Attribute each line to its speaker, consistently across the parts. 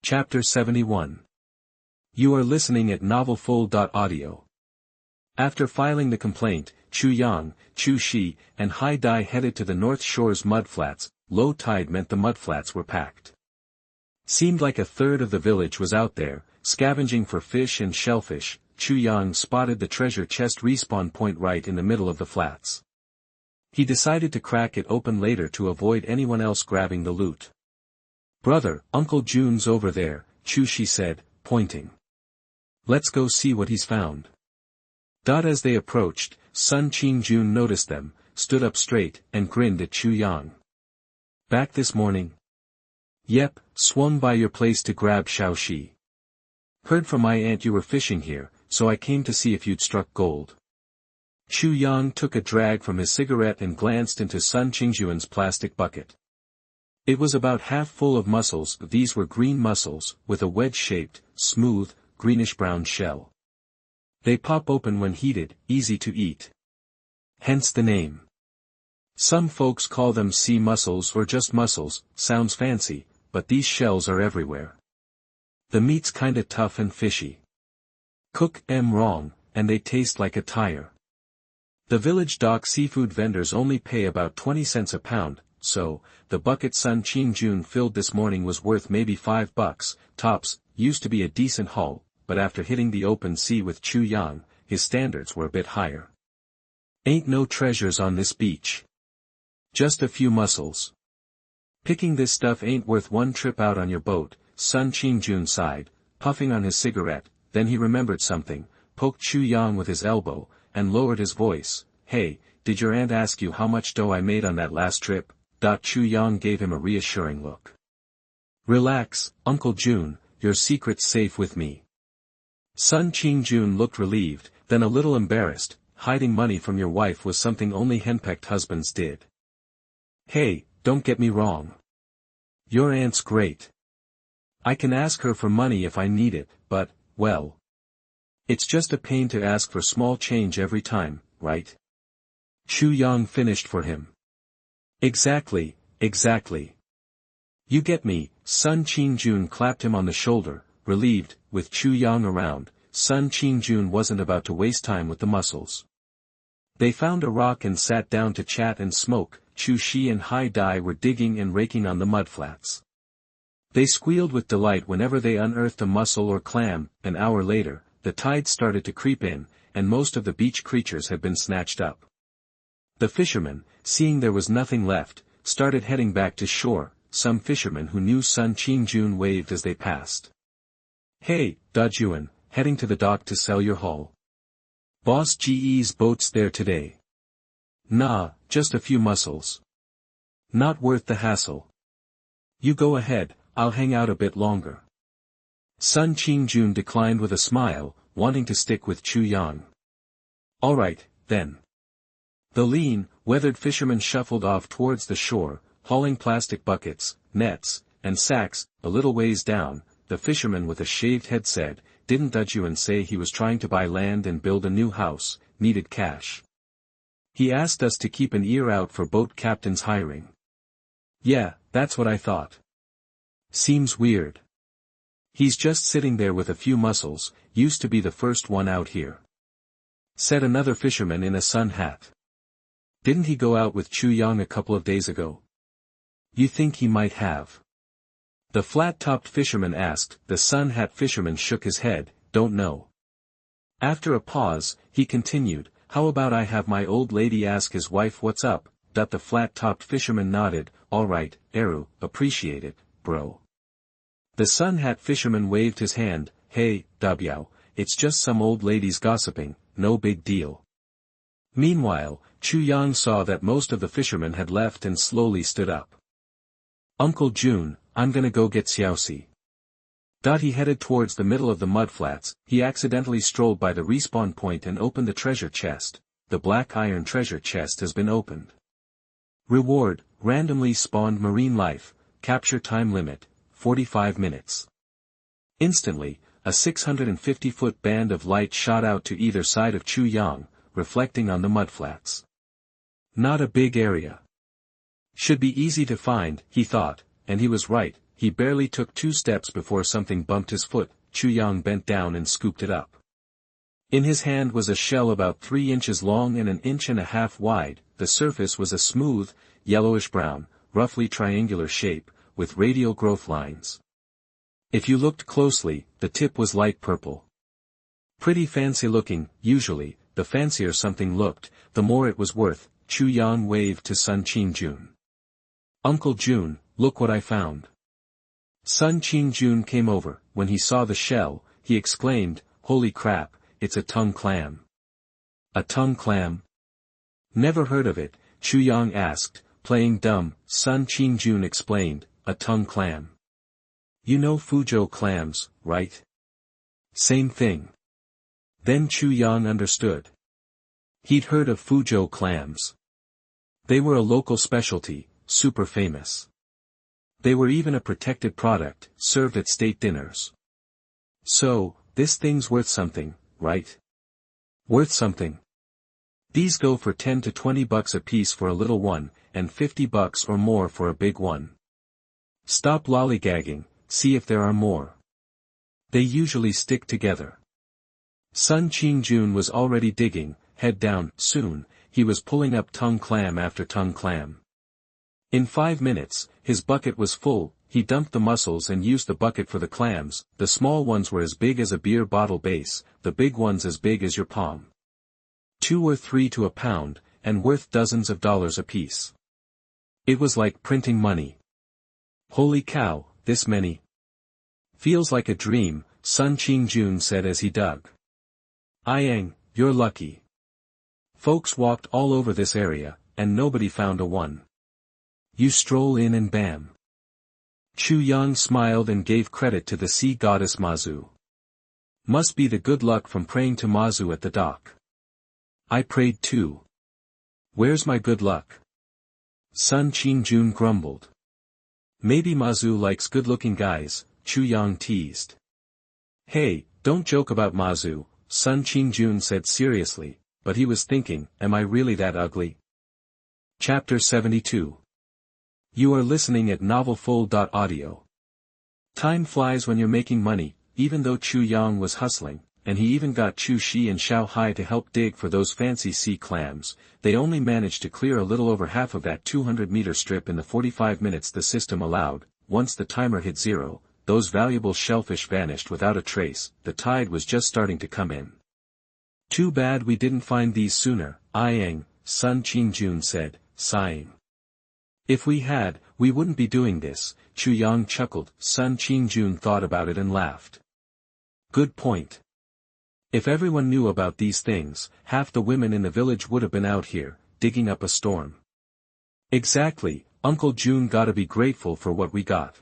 Speaker 1: Chapter 71. You are listening at novelfull.audio. After filing the complaint, Chu Yang, Chu Shi, and Hai Dai headed to the North Shore's mudflats. Low tide meant the mudflats were packed. Seemed like a third of the village was out there, scavenging for fish and shellfish. Chu Yang spotted the treasure chest respawn point right in the middle of the flats. He decided to crack it open later to avoid anyone else grabbing the loot. "Brother, Uncle June's over there," Chu Shi said, pointing. "Let's go see what he's found." As they approached, Sun Jun noticed them, stood up straight, and grinned at Chu Yang. "Back this morning?" "Yep, swung by your place to grab Xiaoxi. Heard from my aunt you were fishing here, so I came to see if you'd struck gold." Chu Yang took a drag from his cigarette and glanced into Sun Jun's plastic bucket. It was about half full of mussels. These were green mussels, with a wedge-shaped, smooth, greenish-brown shell. They pop open when heated, easy to eat. Hence the name. Some folks call them sea mussels or just mussels, sounds fancy, but these shells are everywhere. The meat's kinda tough and fishy. Cook 'em wrong, and they taste like a tire. The village dock seafood vendors only pay about 20 cents a pound, so, the bucket Sun Jun filled this morning was worth maybe $5, tops. Used to be a decent haul, but after hitting the open sea with Chu Yang, his standards were a bit higher. Ain't no treasures on this beach. Just a few mussels. Picking this stuff ain't worth one trip out on your boat, Sun Jun sighed, puffing on his cigarette. Then he remembered something, poked Chu Yang with his elbow, and lowered his voice. "Hey, did your aunt ask you how much dough I made on that last trip?" Chu Yang gave him a reassuring look. "Relax, Uncle June, your secret's safe with me." Sun Jun looked relieved, then a little embarrassed. "Hiding money from your wife was something only henpecked husbands did. Hey, don't get me wrong. Your aunt's great. I can ask her for money if I need it, but, well, it's just a pain to ask for small change every time, right?" Chu Yang finished for him. Exactly. You get me." Sun Jun clapped him on the shoulder, relieved. With Chu Yang around, Sun Jun wasn't about to waste time with the mussels. They found a rock and sat down to chat and smoke. Chu Shi and Hai Dai were digging and raking on the mudflats. They squealed with delight whenever they unearthed a mussel or clam. An hour later, the tide started to creep in, and most of the beach creatures had been snatched up. The fishermen, seeing there was nothing left, started heading back to shore. Some fishermen who knew Sun Jun waved as they passed. "Hey, Juan, heading to the dock to sell your haul? Boss GE's boat's there today." "Nah, just a few mussels. Not worth the hassle." "You go ahead, I'll hang out a bit longer." Sun Jun declined with a smile, wanting to stick with Chu Yang. "Alright, then." The lean, weathered fisherman shuffled off towards the shore, hauling plastic buckets, nets, and sacks. A little ways down, the fisherman with a shaved head said, "Didn't Juan say he was trying to buy land and build a new house, needed cash? He asked us to keep an ear out for boat captains hiring." "Yeah, that's what I thought. Seems weird. He's just sitting there with a few mussels, used to be the first one out here," said another fisherman in a sun hat. "Didn't he go out with Chu Yang a couple of days ago?" "You think he might have?" the flat-topped fisherman asked. The sun hat fisherman shook his head, "Don't know." After a pause, he continued, "How about I have my old lady ask his wife what's up?" The flat-topped fisherman nodded. "Alright, Eru, appreciate it, bro." The sun hat fisherman waved his hand. "Hey, Dabiao, it's just some old ladies gossiping, no big deal." Meanwhile, Chu Yang saw that most of the fishermen had left and slowly stood up. "Uncle June, I'm gonna go get Xiaoxi." He headed towards the middle of the mudflats. He accidentally strolled by the respawn point and opened the treasure chest. The black iron treasure chest has been opened. Reward, randomly spawned marine life, capture time limit, 45 minutes. Instantly, a 650-foot band of light shot out to either side of Chu Yang, reflecting on the mudflats. Not a big area. Should be easy to find, he thought, and he was right. he barely took 2 steps before something bumped his foot. Chu Yang bent down and scooped it up. In his hand was a shell about 3 inches long and 1.5 inches wide. The surface was a smooth, yellowish-brown, roughly triangular shape, with radial growth lines. If you looked closely, the tip was light purple. Pretty fancy looking. Usually, the fancier something looked, the more it was worth. Chu Yang waved to Sun Qingjun. "Uncle Jun, look what I found." Sun Qingjun came over. When he saw the shell, he exclaimed, "Holy crap, it's a tongue clam." "A tongue clam? Never heard of it," Chu Yang asked, playing dumb. Sun Qingjun explained, "A tongue clam. You know Fuzhou clams, right? Same thing." Then Chu Yang understood. He'd heard of Fuzhou clams. They were a local specialty, super famous. They were even a protected product, served at state dinners. So, this thing's worth something, right? Worth something. These go for $10 to $20 a piece for a little one, and $50 or more for a big one. Stop lollygagging, see if there are more. They usually stick together. Sun Qingjun was already digging, head down. Soon, he was pulling up tongue clam after tongue clam. In 5 minutes, his bucket was full. He dumped the mussels and used the bucket for the clams. The small ones were as big as a beer bottle base, the big ones as big as your palm. 2 or 3 to a pound, and worth dozens of dollars apiece. It was like printing money. "Holy cow, this many? Feels like a dream," Sun Qingjun said as he dug. "Yang, you're lucky. Folks walked all over this area, and nobody found a one. You stroll in and bam." Chu Yang smiled and gave credit to the sea goddess Mazu. "Must be the good luck from praying to Mazu at the dock. I prayed too. Where's my good luck?" Sun Qingjun grumbled. "Maybe Mazu likes good-looking guys," Chu Yang teased. "Hey, don't joke about Mazu," Sun Qingjun said seriously, but he was thinking, am I really that ugly? Chapter 72. You are listening at novelfull.audio. Time flies when you're making money. Even though Chu Yang was hustling, and he even got Chu Shi and Xiao Hai to help dig for those fancy sea clams, they only managed to clear a little over half of that 200-meter strip in the 45 minutes the system allowed. Once the timer hit 0, those valuable shellfish vanished without a trace. The tide was just starting to come in. "Too bad we didn't find these sooner, Yang," Sun Qingjun said, sighing. "If we had, we wouldn't be doing this," Chu Yang chuckled. Sun Qingjun thought about it and laughed. "Good point. If everyone knew about these things, half the women in the village would have been out here, digging up a storm." "Exactly, Uncle Jun gotta be grateful for what we got."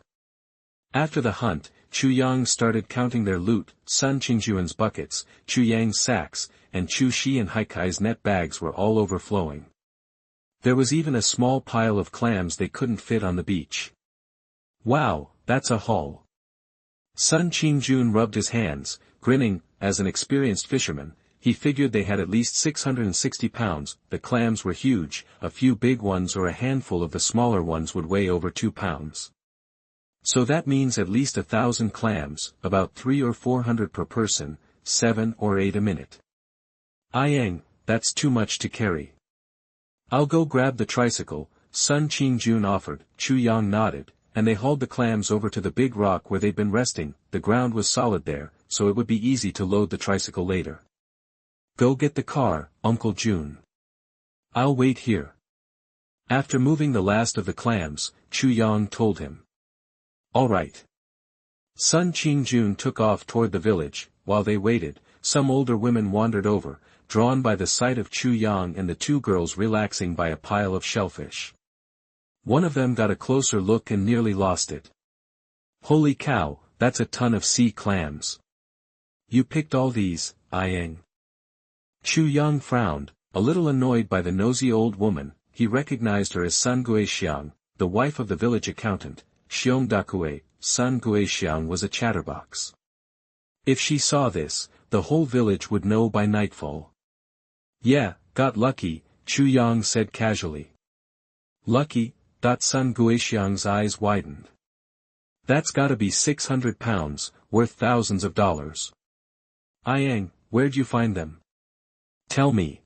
Speaker 1: After the hunt, Chu Yang started counting their loot. Sun Qingjun's buckets, Chu Yang's sacks, and Chu Shi and Haikai's net bags were all overflowing. There was even a small pile of clams they couldn't fit on the beach. "Wow, that's a haul." Sun Qingjun rubbed his hands, grinning. As an experienced fisherman, he figured they had at least 660 pounds. The clams were huge. A few big ones or a handful of the smaller ones would weigh over 2 pounds. So that means at least 1,000 clams, about 300 or 400 per person, 7 or 8 a minute. "Yang, that's too much to carry." "I'll go grab the tricycle," Sun Qingjun offered. Chu Yang nodded, and they hauled the clams over to the big rock where they'd been resting. The ground was solid there, so it would be easy to load the tricycle later. "Go get the car, Uncle Jun. I'll wait here." After moving the last of the clams, Chu Yang told him. "All right." Sun Qingjun took off toward the village. While they waited, some older women wandered over, drawn by the sight of Chu Yang and the 2 girls relaxing by a pile of shellfish. One of them got a closer look and nearly lost it. "Holy cow, that's a ton of sea clams. You picked all these, Yang?" Chu Yang frowned, a little annoyed by the nosy old woman. He recognized her as Sun Guixiang, the wife of the village accountant, Xiong Dakue. Sun Guixiang was a chatterbox. If she saw this, the whole village would know by nightfall. "Yeah, got lucky," Chu Yang said casually. "Lucky?" Sun Guixiang's eyes widened. That's gotta be 600 pounds, worth thousands of dollars. Yang, where'd you find them? Tell me.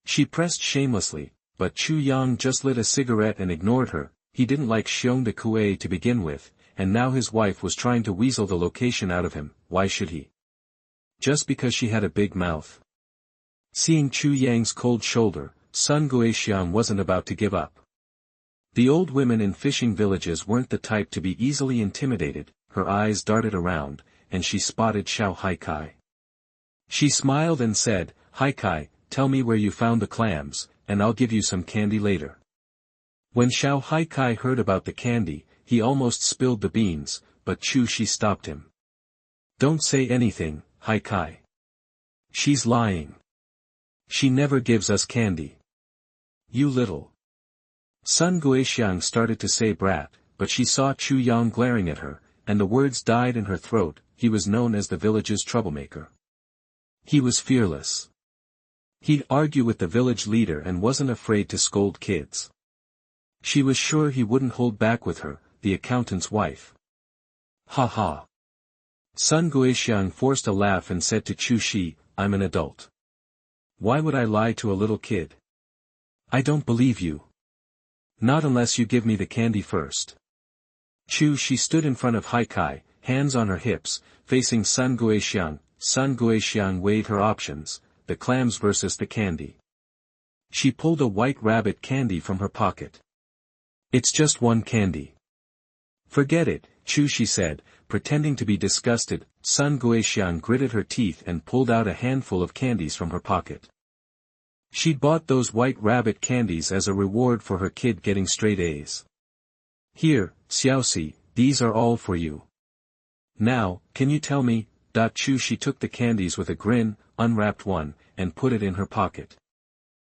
Speaker 1: She pressed shamelessly, but Chu Yang just lit a cigarette and ignored her. He didn't like Xiong de Kuei to begin with, and now his wife was trying to weasel the location out of him. Why should he? Just because she had a big mouth. Seeing Chu Yang's cold shoulder, Sun Guixiang wasn't about to give up. The old women in fishing villages weren't the type to be easily intimidated. Her eyes darted around, and she spotted Xiao Haikai. She smiled and said, "Haikai, tell me where you found the clams, and I'll give you some candy later." When Xiao Haikai heard about the candy, he almost spilled the beans, but Chu Shi stopped him. "Don't say anything, Haikai. She's lying. She never gives us candy. You little." Sun Guixiang started to say brat, but she saw Chu Yang glaring at her, and the words died in her throat. He was known as the village's troublemaker. He was fearless. He'd argue with the village leader and wasn't afraid to scold kids. She was sure he wouldn't hold back with her, the accountant's wife. Ha ha. Sun Guixiang forced a laugh and said to Chu Shi, "I'm an adult. Why would I lie to a little kid? I don't believe you. Not unless you give me the candy first." Chu Shi stood in front of Haikai, hands on her hips, facing Sun Guixiang. Sun Guixiang weighed her options, the clams versus the candy. She pulled a white rabbit candy from her pocket. "It's just one candy." "Forget it," Chu Shi said, pretending to be disgusted. Sun Guixiang gritted her teeth and pulled out a handful of candies from her pocket. She'd bought those white rabbit candies as a reward for her kid getting straight A's. "Here, Xiaoxi, these are all for you. Now, can you tell me?" Chu Shi took the candies with a grin, unwrapped one, and put it in her pocket.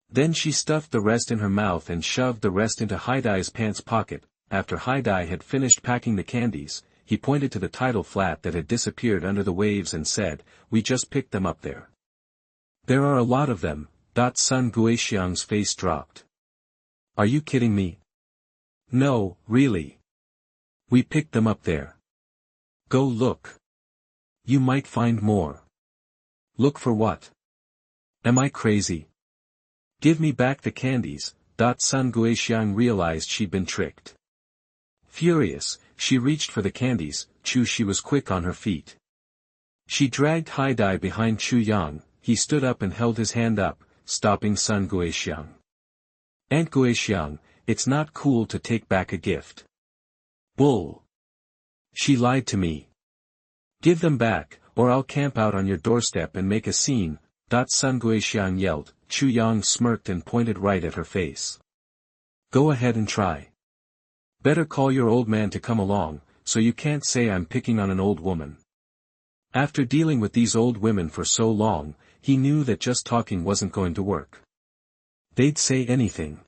Speaker 1: Then she stuffed the rest in her mouth and shoved the rest into Haidai's pants pocket. After Haidai had finished packing the candies, he pointed to the tidal flat that had disappeared under the waves and said, "We just picked them up there." "There are a lot of them." Sun Guixiang's face dropped. "Are you kidding me?" "No, really. We picked them up there. Go look. You might find more." "Look for what? Am I crazy? Give me back the candies." Sun Guixiang realized she'd been tricked. Furious, she reached for the candies. Chu Shi was quick on her feet. She dragged Haidai behind Chu Yang. He stood up and held his hand up, stopping Sun Guixiang. "Aunt Guixiang, it's not cool to take back a gift." "Bull. She lied to me. Give them back, or I'll camp out on your doorstep and make a scene." Sun Guixiang yelled. Chu Yang smirked and pointed right at her face. "Go ahead and try. Better call your old man to come along, so you can't say I'm picking on an old woman." After dealing with these old women for so long, he knew that just talking wasn't going to work. They'd say anything.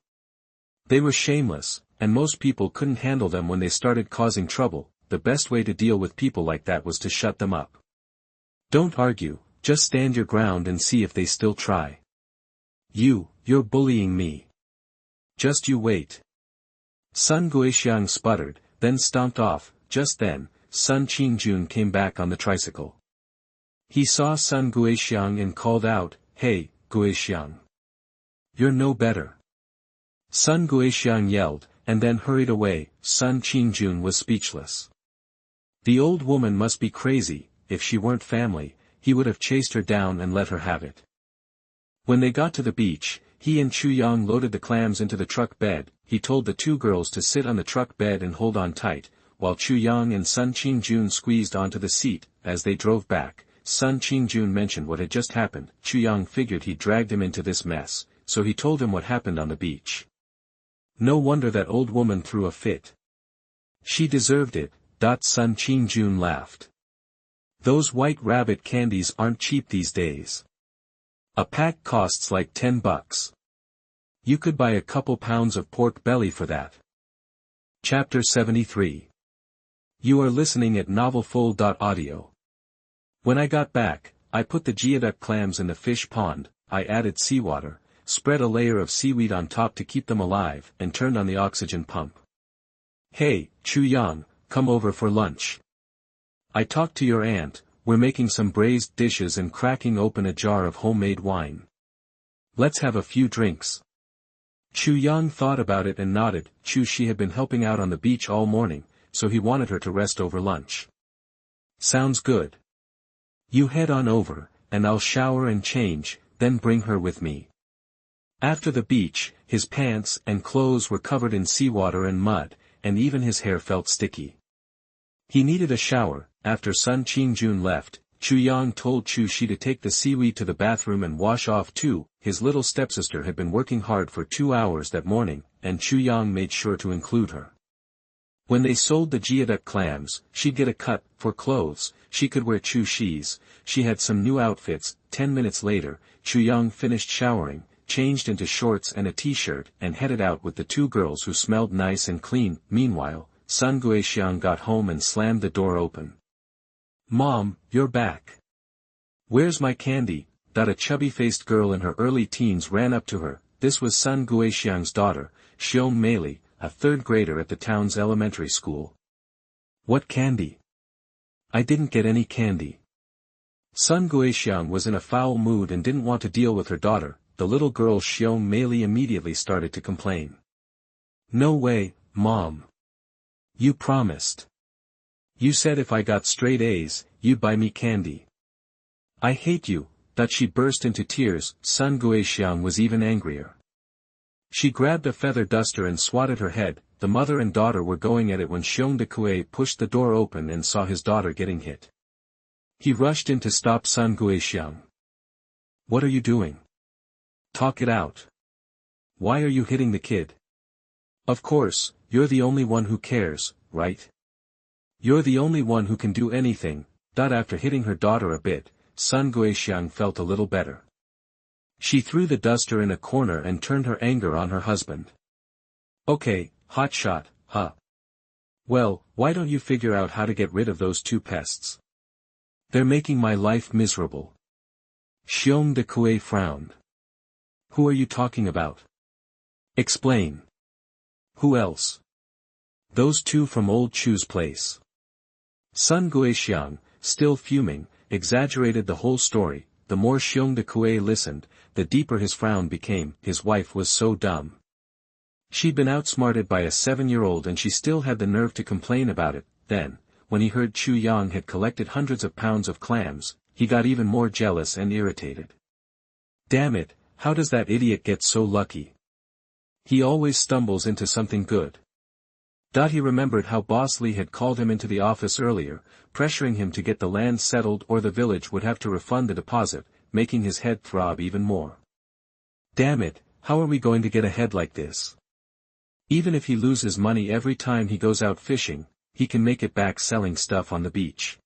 Speaker 1: They were shameless, and most people couldn't handle them when they started causing trouble. The best way to deal with people like that was to shut them up. Don't argue, just stand your ground and see if they still try. You're bullying me. Just you wait." Sun Guixiang sputtered, then stomped off. Just then, Sun Qingjun came back on the tricycle. He saw Sun Guixiang and called out, "Hey, Guixiang. You're no better." Sun Guixiang yelled, and then hurried away. Sun Qingjun was speechless. The old woman must be crazy. If she weren't family, he would have chased her down and let her have it. When they got to the beach, he and Chu Yang loaded the clams into the truck bed. He told the two girls to sit on the truck bed and hold on tight, while Chu Yang and Sun Qingjun squeezed onto the seat. As they drove back, Sun Qingjun mentioned what had just happened. Chu Yang figured he dragged him into this mess, so he told him what happened on the beach. No wonder that old woman threw a fit. She deserved it. Sun Qingjun laughed. Those white rabbit candies aren't cheap these days. A pack costs like $10. You could buy a couple pounds of pork belly for that. Chapter 73. You are listening at novelfull.audio. When I got back, I put the geoduck clams in the fish pond. I added seawater, spread a layer of seaweed on top to keep them alive, and turned on the oxygen pump. "Hey, Chu Yang, come over for lunch. I talked to your aunt, we're making some braised dishes and cracking open a jar of homemade wine. Let's have a few drinks. Chu Yang thought about it and nodded. She had been helping out on the beach all morning, so he wanted her to rest over lunch. Sounds good. You head on over, and I'll shower and change, then bring her with me. After the beach, his pants and clothes were covered in seawater and mud, and even his hair felt sticky. He needed a shower. After Sun Qingjun left, Chu Yang told Chu Shi to take the seaweed to the bathroom and wash off too. His little stepsister had been working hard for 2 hours that morning, and Chu Yang made sure to include her. When they sold the geoduck clams, she'd get a cut. For clothes, she could wear Chu Shi's. She had some new outfits. 10 minutes later, Chu Yang finished showering, changed into shorts and a t-shirt, and headed out with the 2 girls who smelled nice and clean. Meanwhile, Sun Guixiang got home and slammed the door open. Mom, you're back. Where's my candy? A chubby-faced girl in her early teens ran up to her. This was Sun Guixiang's daughter, Xiong Meili, a 3rd grader at the town's elementary school. What candy? I didn't get any candy. Sun Guixiang was in a foul mood and didn't want to deal with her daughter. The little girl Xiong Meili immediately started to complain. No way, Mom. You promised. You said if I got straight A's, you'd buy me candy. I hate you. She burst into tears. Sun Guixiang was even angrier. She grabbed a feather duster and swatted her head. The mother and daughter were going at it when Xiong de Kui pushed the door open and saw his daughter getting hit. He rushed in to stop Sun Guixiang. What are you doing? Talk it out. Why are you hitting the kid? Of course, you're the only one who cares, right? You're the only one who can do anything. After hitting her daughter a bit, Sun Guixiang felt a little better. She threw the duster in a corner and turned her anger on her husband. Okay, hotshot, huh? Well, why don't you figure out how to get rid of those 2 pests? They're making my life miserable. Xiong de Kui frowned. Who are you talking about? Explain. Who else? Those 2 from old Chu's place. Sun Guixiang, still fuming, exaggerated the whole story. The more Xiong de Kui listened, the deeper his frown became. His wife was so dumb. She'd been outsmarted by a 7-year-old and she still had the nerve to complain about it. Then, when he heard Chu Yang had collected hundreds of pounds of clams, he got even more jealous and irritated. Damn it, how does that idiot get so lucky? He always stumbles into something good. He remembered how Boss Lee had called him into the office earlier, pressuring him to get the land settled or the village would have to refund the deposit, making his head throb even more. Damn it, how are we going to get ahead like this? Even if he loses money every time he goes out fishing, he can make it back selling stuff on the beach.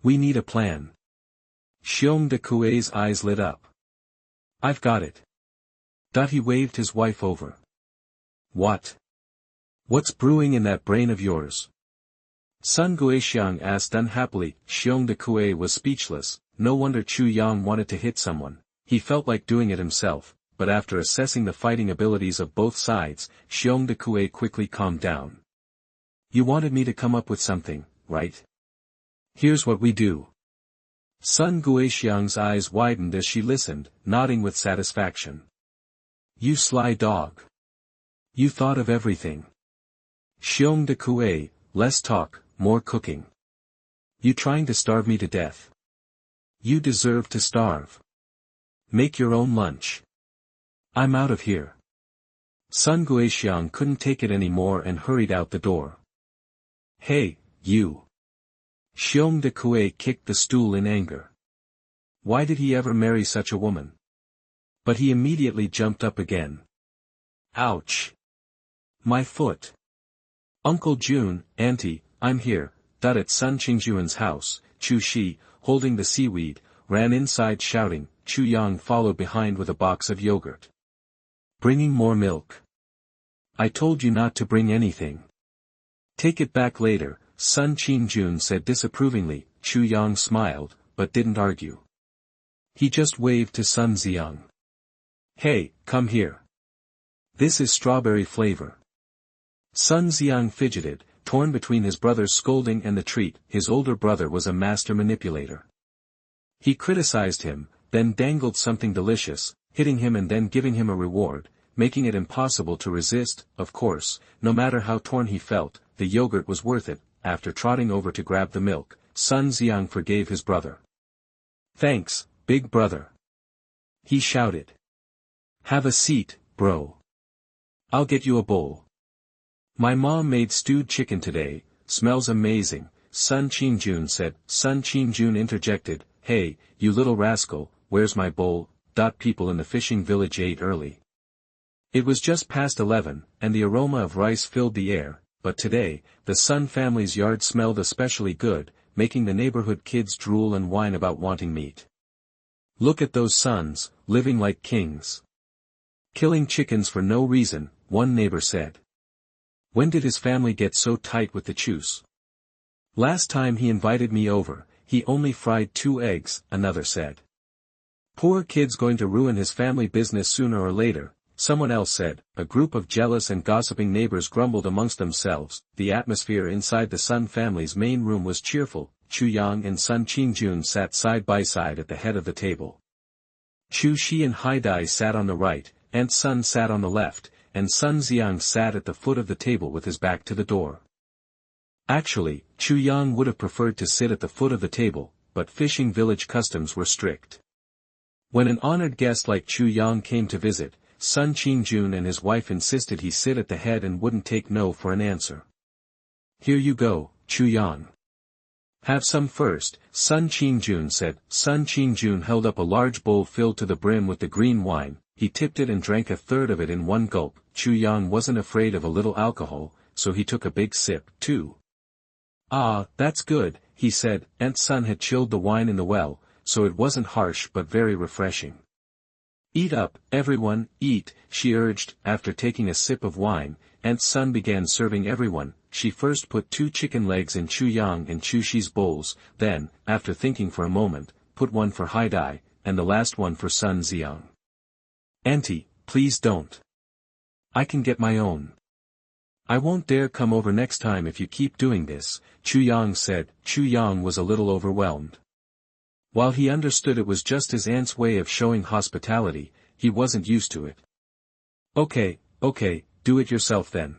Speaker 1: We need a plan. Xiong de Kui's eyes lit up. I've got it. He waved his wife over. What? What's brewing in that brain of yours? Sun Guixiang asked unhappily. Xiong de Kui was speechless. No wonder Chu Yang wanted to hit someone. He felt like doing it himself, but after assessing the fighting abilities of both sides, Xiong de Kui quickly calmed down. You wanted me to come up with something, right? Here's what we do. Sun Guixiang's eyes widened as she listened, nodding with satisfaction. You sly dog. You thought of everything. Xiong de Kui, less talk, more cooking. You trying to starve me to death? You deserve to starve. Make your own lunch. I'm out of here. Sun Guixiang couldn't take it anymore and hurried out the door. Hey, you. Xiong de Kui kicked the stool in anger. Why did he ever marry such a woman? But he immediately jumped up again. Ouch. My foot. Uncle June, Auntie, I'm here. At Sun Qingjuan's house, Chu Shi, holding the seaweed, ran inside shouting. Chu Yang followed behind with a box of yogurt. Bringing more milk. I told you not to bring anything. Take it back later, Sun Qingjun said disapprovingly. Chu Yang smiled, but didn't argue. He just waved to Sun Xiang. Hey, come here. This is strawberry flavor. Sun Xiang fidgeted, torn between his brother's scolding and the treat. His older brother was a master manipulator. He criticized him, then dangled something delicious, hitting him and then giving him a reward, making it impossible to resist. Of course, no matter how torn he felt, the yogurt was worth it. After trotting over to grab the milk, Sun Xiang forgave his brother. "Thanks, big brother," he shouted. "Have a seat, bro. I'll get you a bowl. My mom made stewed chicken today, smells amazing," Sun Qingjun said. Sun Qingjun interjected, "Hey, you little rascal, where's my bowl?" People in the fishing village ate early. It was just past 11, and the aroma of rice filled the air, but today, the Sun family's yard smelled especially good, making the neighborhood kids drool and whine about wanting meat. "Look at those Suns, living like kings. Killing chickens for no reason," one neighbor said. "When did his family get so tight with the Chus? Last time he invited me over, he only fried 2 eggs, another said. "Poor kid's going to ruin his family business sooner or later," someone else said. A group of jealous and gossiping neighbors grumbled amongst themselves. The atmosphere inside the Sun family's main room was cheerful. Chu Yang and Sun Qingjun sat side by side at the head of the table. Chu Shi and Haidai sat on the right, Aunt Sun sat on the left, and Sun Xiang sat at the foot of the table with his back to the door. Actually, Chu Yang would have preferred to sit at the foot of the table, but fishing village customs were strict. When an honored guest like Chu Yang came to visit, Sun Qingjun and his wife insisted he sit at the head and wouldn't take no for an answer. "Here you go, Chu Yang. Have some first," Sun Qingjun said. Sun Qingjun held up a large bowl filled to the brim with the green wine. He tipped it and drank a third of it in one gulp. Chu Yang wasn't afraid of a little alcohol, so he took a big sip, too. "Ah, that's good," he said. Aunt Sun had chilled the wine in the well, so it wasn't harsh but very refreshing. "Eat up, everyone, eat," she urged. After taking a sip of wine, Aunt Sun began serving everyone. She first put 2 chicken legs in Chu Yang and Chu Shi's bowls, then, after thinking for a moment, put one for Haidai, and the last one for Sun Xiang. "Auntie, please don't. I can get my own. I won't dare come over next time if you keep doing this," Chu Yang said. Chu Yang was a little overwhelmed. While he understood it was just his aunt's way of showing hospitality, he wasn't used to it. Okay, do it yourself then."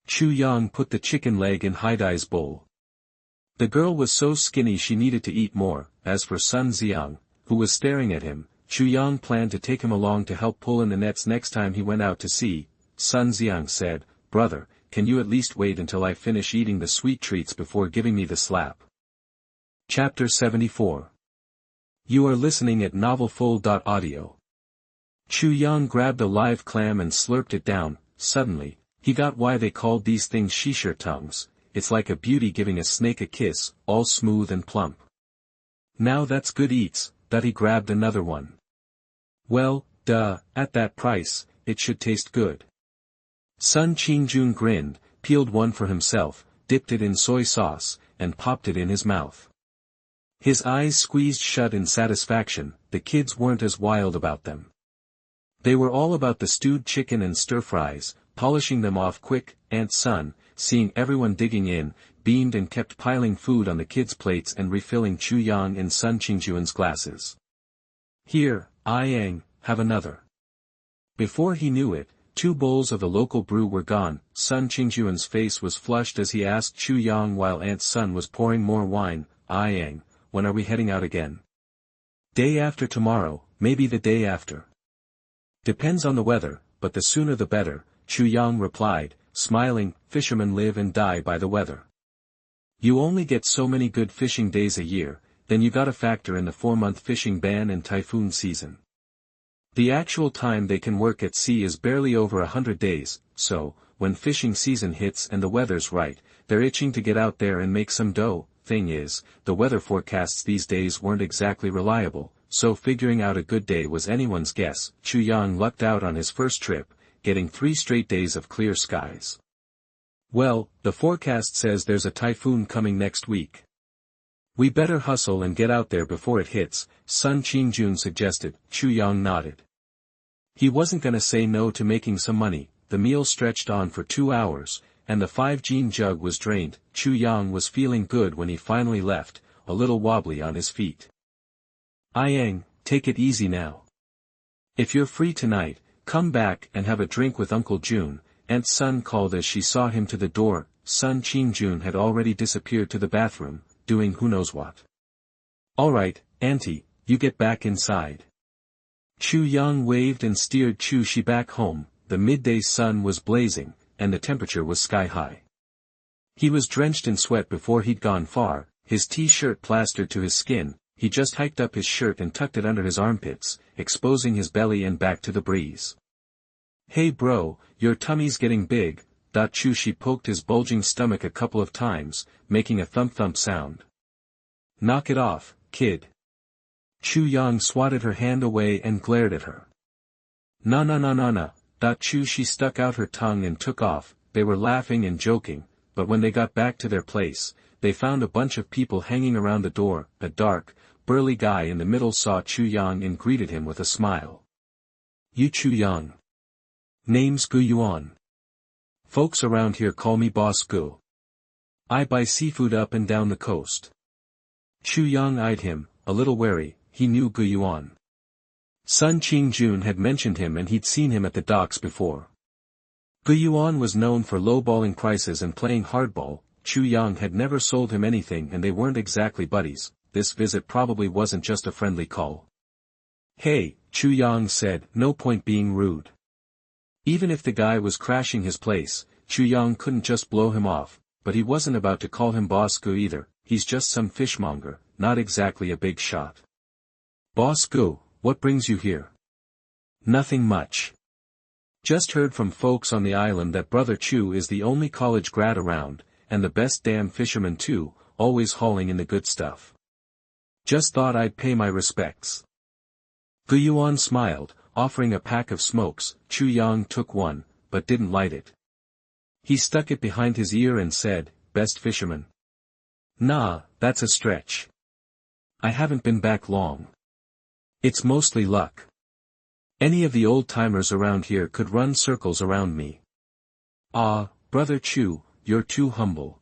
Speaker 1: Chu Yang put the chicken leg in Haidai's bowl. The girl was so skinny she needed to eat more. As for Sun Xiang, who was staring at him, Chu Yang planned to take him along to help pull in the nets next time he went out to sea. Sun Xiang said, "Brother, can you at least wait until I finish eating the sweet treats before giving me the slap?" Chapter 74. You are listening at novelfull.audio. Chu Yang grabbed a live clam and slurped it down. Suddenly, he got why they called these things shisher tongues. It's like a beauty giving a snake a kiss, all smooth and plump. "Now that's good eats," that he grabbed another one. "Well, duh, at that price, it should taste good." Sun Qingjun grinned, peeled one for himself, dipped it in soy sauce, and popped it in his mouth. His eyes squeezed shut in satisfaction. The kids weren't as wild about them. They were all about the stewed chicken and stir-fries, polishing them off quick. Aunt Sun, seeing everyone digging in, beamed and kept piling food on the kids' plates and refilling Chu Yang and Sun Qingjun's glasses. "Here, Yang, have another." Before he knew it, 2 bowls of the local brew were gone. Sun Qingjun's face was flushed as he asked Chu Yang while Aunt Sun was pouring more wine, "Yang, when are we heading out again?" "Day after tomorrow, maybe the day after. Depends on the weather, but the sooner the better," Chu Yang replied, smiling. Fishermen live and die by the weather. You only get so many good fishing days a year, then you gotta factor in the 4-month fishing ban and typhoon season. The actual time they can work at sea is barely over 100 days, so, when fishing season hits and the weather's right, they're itching to get out there and make some dough. Thing is, the weather forecasts these days weren't exactly reliable, so figuring out a good day was anyone's guess. Chu Yang lucked out on his first trip, getting 3 straight days of clear skies. "Well, the forecast says there's a typhoon coming next week. We better hustle and get out there before it hits," Sun Qingjun suggested. Chu Yang nodded. He wasn't gonna say no to making some money. The meal stretched on for 2 hours, and the 5-gene jug was drained. Chu Yang was feeling good when he finally left, a little wobbly on his feet. Yang, take it easy now. If you're free tonight, come back and have a drink with Uncle June, Aunt Sun called as she saw him to the door. Sun Jun had already disappeared to the bathroom, doing who knows what. Alright, Auntie, you get back inside. Chu Yang waved and steered Chu Shi back home. The midday sun was blazing, and the temperature was sky-high. He was drenched in sweat before he'd gone far, his t-shirt plastered to his skin. He just hiked up his shirt and tucked it under his armpits, exposing his belly and back to the breeze. Hey bro, your tummy's getting big. Chu Shi poked his bulging stomach a couple of times, making a thump-thump sound. Knock it off, kid. Chu Yang swatted her hand away and glared at her. Na. Chu Shi stuck out her tongue and took off. They were laughing and joking, but when they got back to their place, they found a bunch of people hanging around the door. A dark, burly guy in the middle saw Chu Yang and greeted him with a smile. You Chu Yang. Name's Gu Yuan. Folks around here call me Boss Gu. I buy seafood up and down the coast. Chu Yang eyed him, a little wary. He knew Gu Yuan. Sun Jun had mentioned him and he'd seen him at the docks before. Gu Yuan was known for lowballing prices and playing hardball. Chu Yang had never sold him anything and they weren't exactly buddies. This visit probably wasn't just a friendly call. Hey, Chu Yang said, no point being rude. Even if the guy was crashing his place, Chu Yang couldn't just blow him off, but he wasn't about to call him Boss Gu either. He's just some fishmonger, not exactly a big shot. Boss Gu, what brings you here? Nothing much. Just heard from folks on the island that Brother Chu is the only college grad around, and the best damn fisherman too, always hauling in the good stuff. Just thought I'd pay my respects. Gu Yuan smiled, offering a pack of smokes. Chu Yang took one, but didn't light it. He stuck it behind his ear and said, best fisherman? Nah, that's a stretch. I haven't been back long. It's mostly luck. Any of the old-timers around here could run circles around me. Ah, Brother Chu, you're too humble.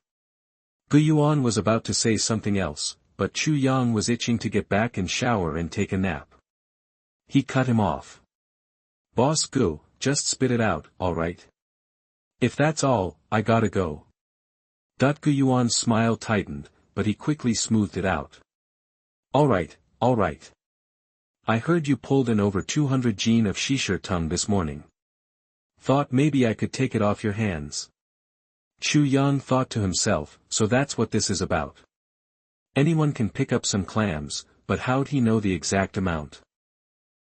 Speaker 1: Gu Yuan was about to say something else, but Chu Yang was itching to get back and shower and take a nap. He cut him off. Boss Gu, just spit it out, alright? If that's all, I gotta go. Gu Yuan's smile tightened, but he quickly smoothed it out. Alright. I heard you pulled in over 200 gene of shisha tongue this morning. Thought maybe I could take it off your hands. Chu Yang thought to himself, so that's what this is about. Anyone can pick up some clams, but how'd he know the exact amount?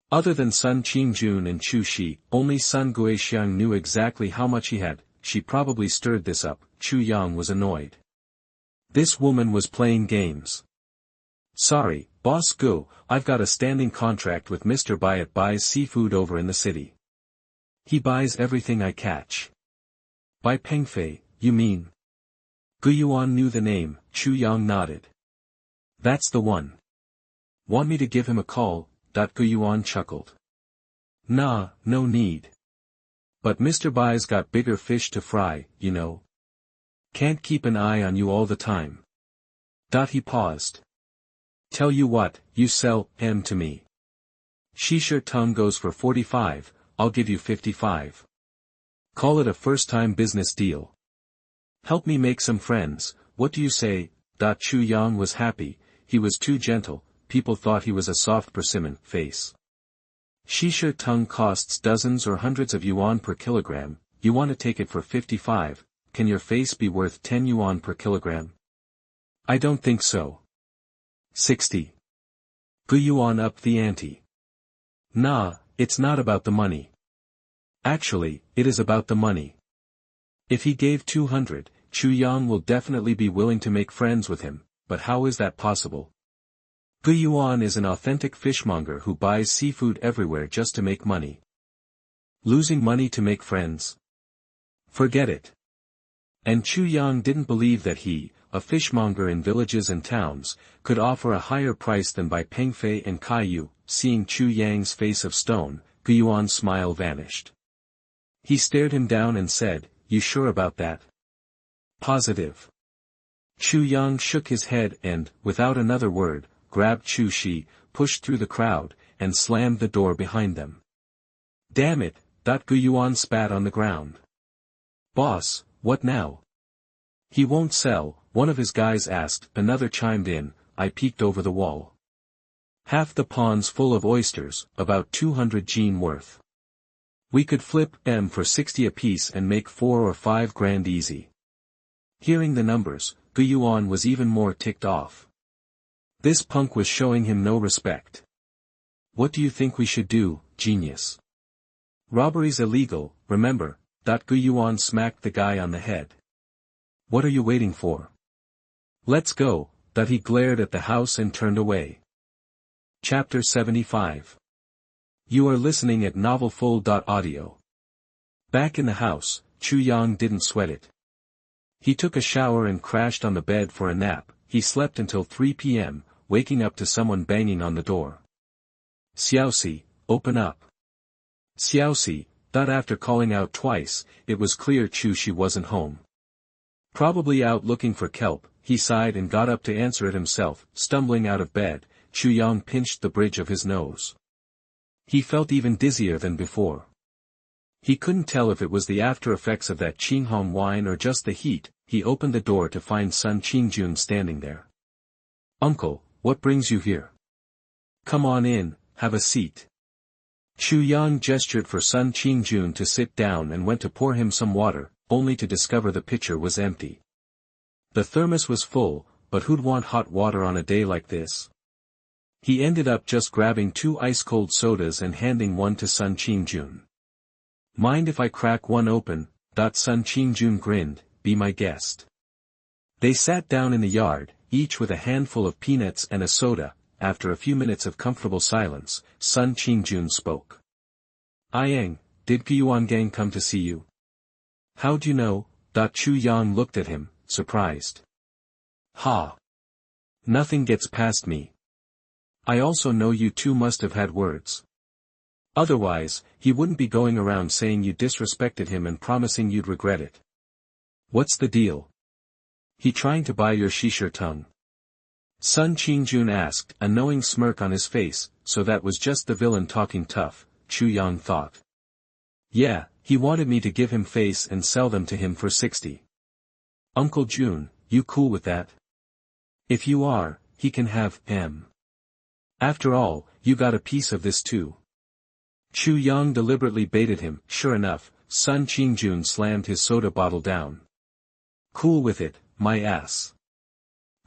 Speaker 1: Other than Sun Jun and Chu Shi, only Sun Guixiang knew exactly how much he had. She probably stirred this up. Chu Yang was annoyed. This woman was playing games. Sorry, Boss Gu, I've got a standing contract with Mr. Byatt buys seafood over in the city. He buys everything I catch. By Pengfei, you mean? Gu Yuan knew the name. Chu Yang nodded. That's the one. Want me to give him a call? Gu Yuan chuckled. Nah, no need. But Mr. Bai's got bigger fish to fry, you know. Can't keep an eye on you all the time. He paused. Tell you what, you sell him to me. Shisha tongue goes for 45, I'll give you 55. Call it a first-time business deal. Help me make some friends, what do you say? Chu Yang was happy, he was too gentle, people thought he was a soft persimmon face. Shisha tongue costs dozens or hundreds of yuan per kilogram, you want to take it for 55, can your face be worth 10 yuan per kilogram? I don't think so. 60. Gu Yuan upped the ante. Nah, it's not about the money. Actually, it is about the money. If he gave 200, Chu Yang will definitely be willing to make friends with him, but how is that possible? Gu Yuan is an authentic fishmonger who buys seafood everywhere just to make money. Losing money to make friends? Forget it. And Chu Yang didn't believe that he, a fishmonger in villages and towns, could offer a higher price than by Pengfei and Kaiyu. Seeing Chu Yang's face of stone, Gu Yuan's smile vanished. He stared him down and said, you sure about that? Positive. Chu Yang shook his head and, without another word, grabbed Chu Shi, pushed through the crowd, and slammed the door behind them. Damn it, Gu Yuan spat on the ground. Boss, what now? He won't sell, one of his guys asked, another chimed in. I peeked over the wall. Half the pond's full of oysters, about 200 Gene worth. We could flip them for 60 apiece and make 4 or 5 grand easy. Hearing the numbers, Gu Yuan was even more ticked off. This punk was showing him no respect. What do you think we should do, genius? Robbery's illegal, remember, Gu Yuan smacked the guy on the head. What are you waiting for? Let's go, he glared at the house and turned away. Chapter 75. You are listening at novelfull.audio. Back in the house, Chu Yang didn't sweat it. He took a shower and crashed on the bed for a nap. He slept until 3 p.m., waking up to someone banging on the door. Xiaoxi, open up. Xiaoxi, after calling out twice, it was clear Chu Shi wasn't home. Probably out looking for kelp, he sighed and got up to answer it himself. Stumbling out of bed, Chu Yang pinched the bridge of his nose. He felt even dizzier than before. He couldn't tell if it was the after effects of that Qinghong wine or just the heat. He opened the door to find Sun Qingjun standing there. Uncle, what brings you here? Come on in, have a seat. Chu Yang gestured for Sun Qingjun to sit down and went to pour him some water, only to discover the pitcher was empty. The thermos was full, but who'd want hot water on a day like this? He ended up just grabbing 2 ice-cold sodas and handing one to Sun Qingjun. Mind if I crack one open? Sun Qingjun grinned, be my guest. They sat down in the yard, each with a handful of peanuts and a soda. After a few minutes of comfortable silence, Sun Qingjun spoke. Yang, did Guiyuan gang come to see you? How'd you know? Chu Yang looked at him, surprised. Ha! Nothing gets past me. I also know you two must have had words. Otherwise, he wouldn't be going around saying you disrespected him and promising you'd regret it. What's the deal? He trying to buy your shisha tongue? Sun Qingjun asked, a knowing smirk on his face. So that was just the villain talking tough, Chu Yang thought. Yeah, he wanted me to give him face and sell them to him for 60. Uncle Jun, you cool with that? If you are, he can have M. After all, you got a piece of this too. Chu Yang deliberately baited him. Sure enough, Sun Qingjun slammed his soda bottle down. Cool with it, my ass.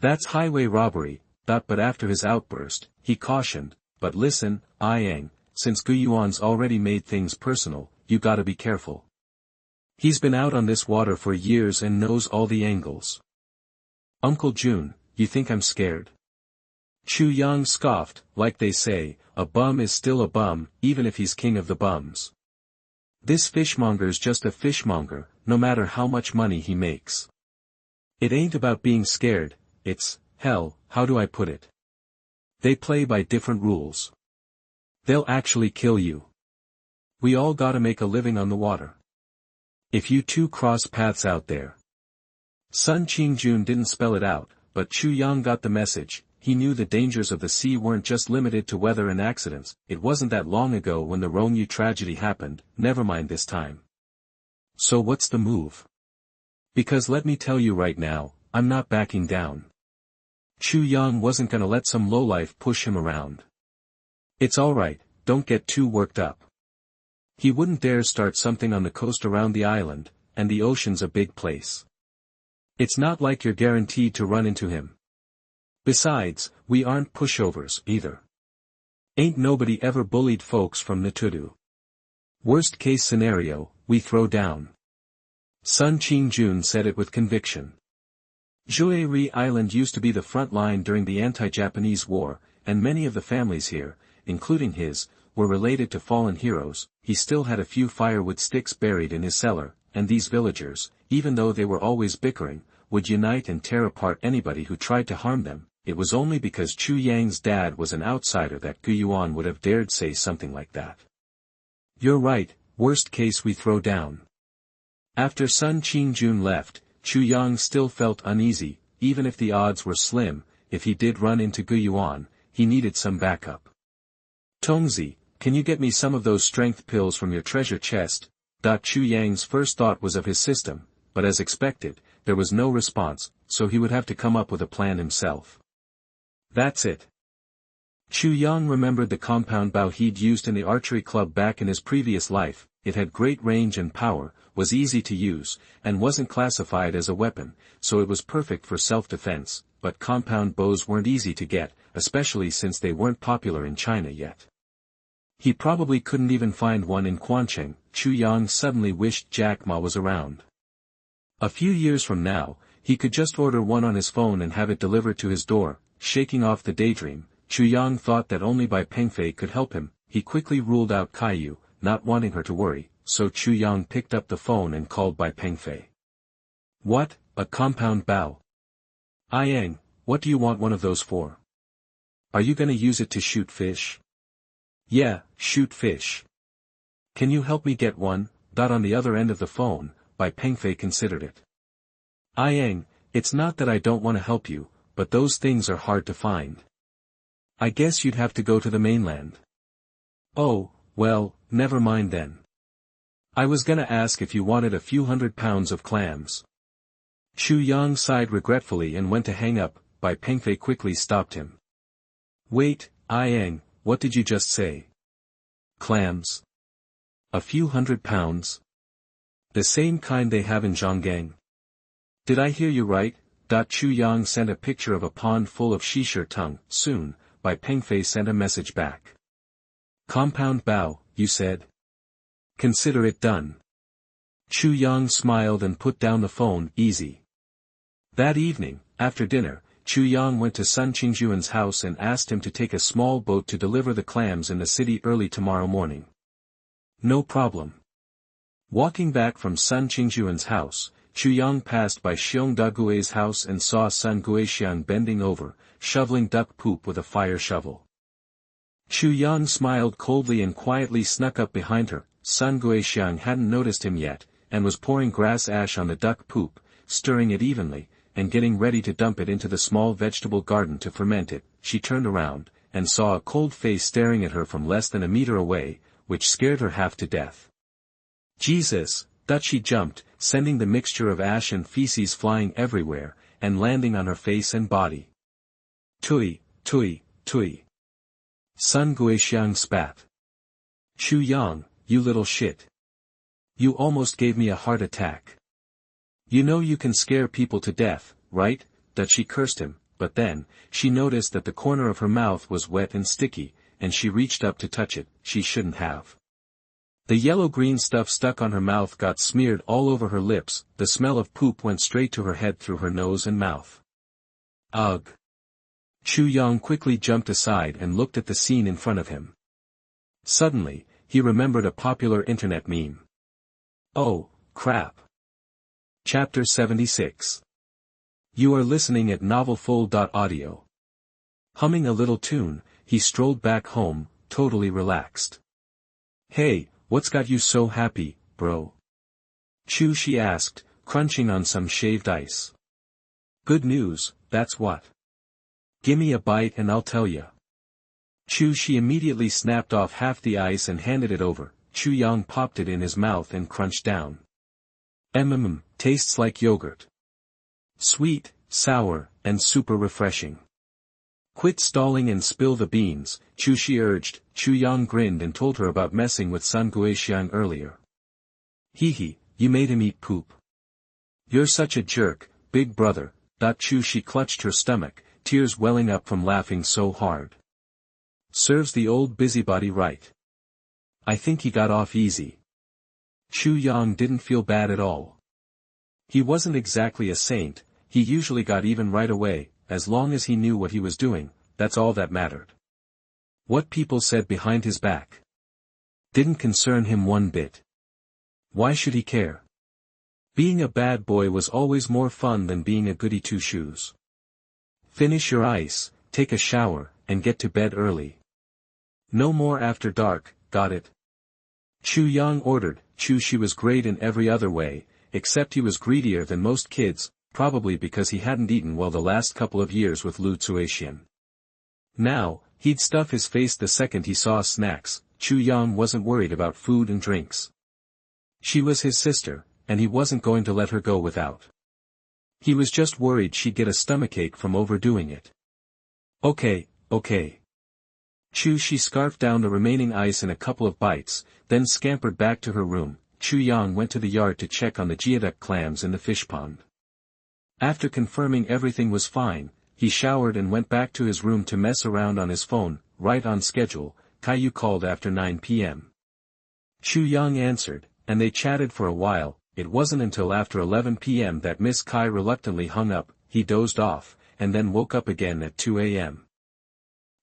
Speaker 1: That's highway robbery. But after his outburst, he cautioned, but listen, Yang, since Guiyuan's already made things personal, you gotta be careful. He's been out on this water for years and knows all the angles. Uncle Jun, you think I'm scared? Chu Yang scoffed, like they say, a bum is still a bum, even if he's king of the bums. This fishmonger's just a fishmonger, no matter how much money he makes. It ain't about being scared, it's, hell, how do I put it? They play by different rules. They'll actually kill you. We all gotta make a living on the water. If you two cross paths out there. Sun Qingjun didn't spell it out, but Chu Yang got the message. He knew the dangers of the sea weren't just limited to weather and accidents. It wasn't that long ago when the Rongyu tragedy happened, never mind this time. So what's the move? Because let me tell you right now, I'm not backing down. Chu Yang wasn't gonna let some lowlife push him around. It's alright, don't get too worked up. He wouldn't dare start something on the coast around the island, and the ocean's a big place. It's not like you're guaranteed to run into him. Besides, we aren't pushovers, either. Ain't nobody ever bullied folks from Natudu. Worst case scenario, we throw down. Sun Qingjun said it with conviction. Jueri Island used to be the front line during the anti-Japanese war, and many of the families here, including his, were related to fallen heroes. He still had a few firewood sticks buried in his cellar, and these villagers, even though they were always bickering, would unite and tear apart anybody who tried to harm them. It was only because Chu Yang's dad was an outsider that Guiyuan would have dared say something like that. You're right, worst case we throw down. After Sun Qingjun left, Chu Yang still felt uneasy. Even if the odds were slim, if he did run into Guyuan, he needed some backup. Tongzi, can you get me some of those strength pills from your treasure chest? Chu Yang's first thought was of his system, but as expected, there was no response, so he would have to come up with a plan himself. That's it. Chu Yang remembered the compound bow he'd used in the archery club back in his previous life. It had great range and power, was easy to use, and wasn't classified as a weapon, so it was perfect for self-defense, but compound bows weren't easy to get, especially since they weren't popular in China yet. He probably couldn't even find one in Quancheng. Chu Yang suddenly wished Jack Ma was around. A few years from now, he could just order one on his phone and have it delivered to his door. Shaking off the daydream, Chu Yang thought that only Bai Pengfei could help him. He quickly ruled out Caillou, not wanting her to worry, so Chu Yang picked up the phone and called Bai Pengfei. What, a compound bow? Yang, what do you want one of those for? Are you gonna use it to shoot fish? Yeah, shoot fish. Can you help me get one? On the other end of the phone, Bai Pengfei considered it. Yang, it's not that I don't want to help you, but those things are hard to find. I guess you'd have to go to the mainland. Oh, well, never mind then. I was gonna ask if you wanted a few 100 pounds of clams. Chu Yang sighed regretfully and went to hang up. Bai Pengfei quickly stopped him. Wait, Yang, what did you just say? Clams? A few 100 pounds? The same kind they have in Zhonggang? Did I hear you right? Chu Yang sent a picture of a pond full of shisher tongue. Soon, Bai Pengfei sent a message back. Compound bow, you said? Consider it done. Chu Yang smiled and put down the phone. Easy. That evening, after dinner, Chu Yang went to Sun Qingjuan's house and asked him to take a small boat to deliver the clams in the city early tomorrow morning. No problem. Walking back from Sun Qingjuan's house, Chu Yang passed by Xiong Dagui's house and saw Sun Guixiang bending over, shoveling duck poop with a fire shovel. Chu Yang smiled coldly and quietly snuck up behind her. Sun Guixiang hadn't noticed him yet, and was pouring grass ash on the duck poop, stirring it evenly, and getting ready to dump it into the small vegetable garden to ferment it. She turned around, and saw a cold face staring at her from less than a meter away, which scared her half to death. Jesus! She jumped, sending the mixture of ash and feces flying everywhere, and landing on her face and body. Tui, tui, tui. Sun Guixiang spat. Chu Yang, you little shit. You almost gave me a heart attack. You know you can scare people to death, right? She cursed him, but then, she noticed that the corner of her mouth was wet and sticky, and she reached up to touch it. She shouldn't have. The yellow-green stuff stuck on her mouth got smeared all over her lips. The smell of poop went straight to her head through her nose and mouth. Ugh. Chu Yang quickly jumped aside and looked at the scene in front of him. Suddenly, he remembered a popular internet meme. Oh, crap. Chapter 76. You are listening at novelfull.audio. Humming a little tune, he strolled back home, totally relaxed. Hey, what's got you so happy, bro? Chu, she asked, crunching on some shaved ice. Good news, that's what. Gimme a bite and I'll tell ya. Chu, she immediately snapped off half the ice and handed it over. Chu Yang popped it in his mouth and crunched down. Tastes like yogurt. Sweet, sour, and super refreshing. Quit stalling and spill the beans, Chu, she urged. Chu Yang grinned and told her about messing with Sun Guixiang earlier. Hee, you made him eat poop. You're such a jerk, big brother. Chu, she clutched her stomach, tears welling up from laughing so hard. Serves the old busybody right. I think he got off easy. Chu Yang didn't feel bad at all. He wasn't exactly a saint, he usually got even right away. As long as he knew what he was doing, that's all that mattered. What people said behind his back didn't concern him one bit. Why should he care? Being a bad boy was always more fun than being a goody two-shoes. Finish your ice, take a shower, and get to bed early. No more after dark, got it? Chu Yang ordered. Chu, she was great in every other way, except he was greedier than most kids, probably because he hadn't eaten well the last couple of years with Relaxation. Now, he'd stuff his face the second he saw snacks. Chu Yang wasn't worried about food and drinks. She was his sister, and he wasn't going to let her go without. He was just worried she'd get a stomachache from overdoing it. Okay. She scarfed down the remaining ice in a couple of bites, then scampered back to her room. Chu Yang went to the yard to check on the geoduck clams in the fish pond. After confirming everything was fine, he showered and went back to his room to mess around on his phone. Right on schedule, Caillou called after 9 p.m. Chu Yang answered, and they chatted for a while. It wasn't until after 11 p.m. that Miss Kai reluctantly hung up. He dozed off, and then woke up again at 2 a.m.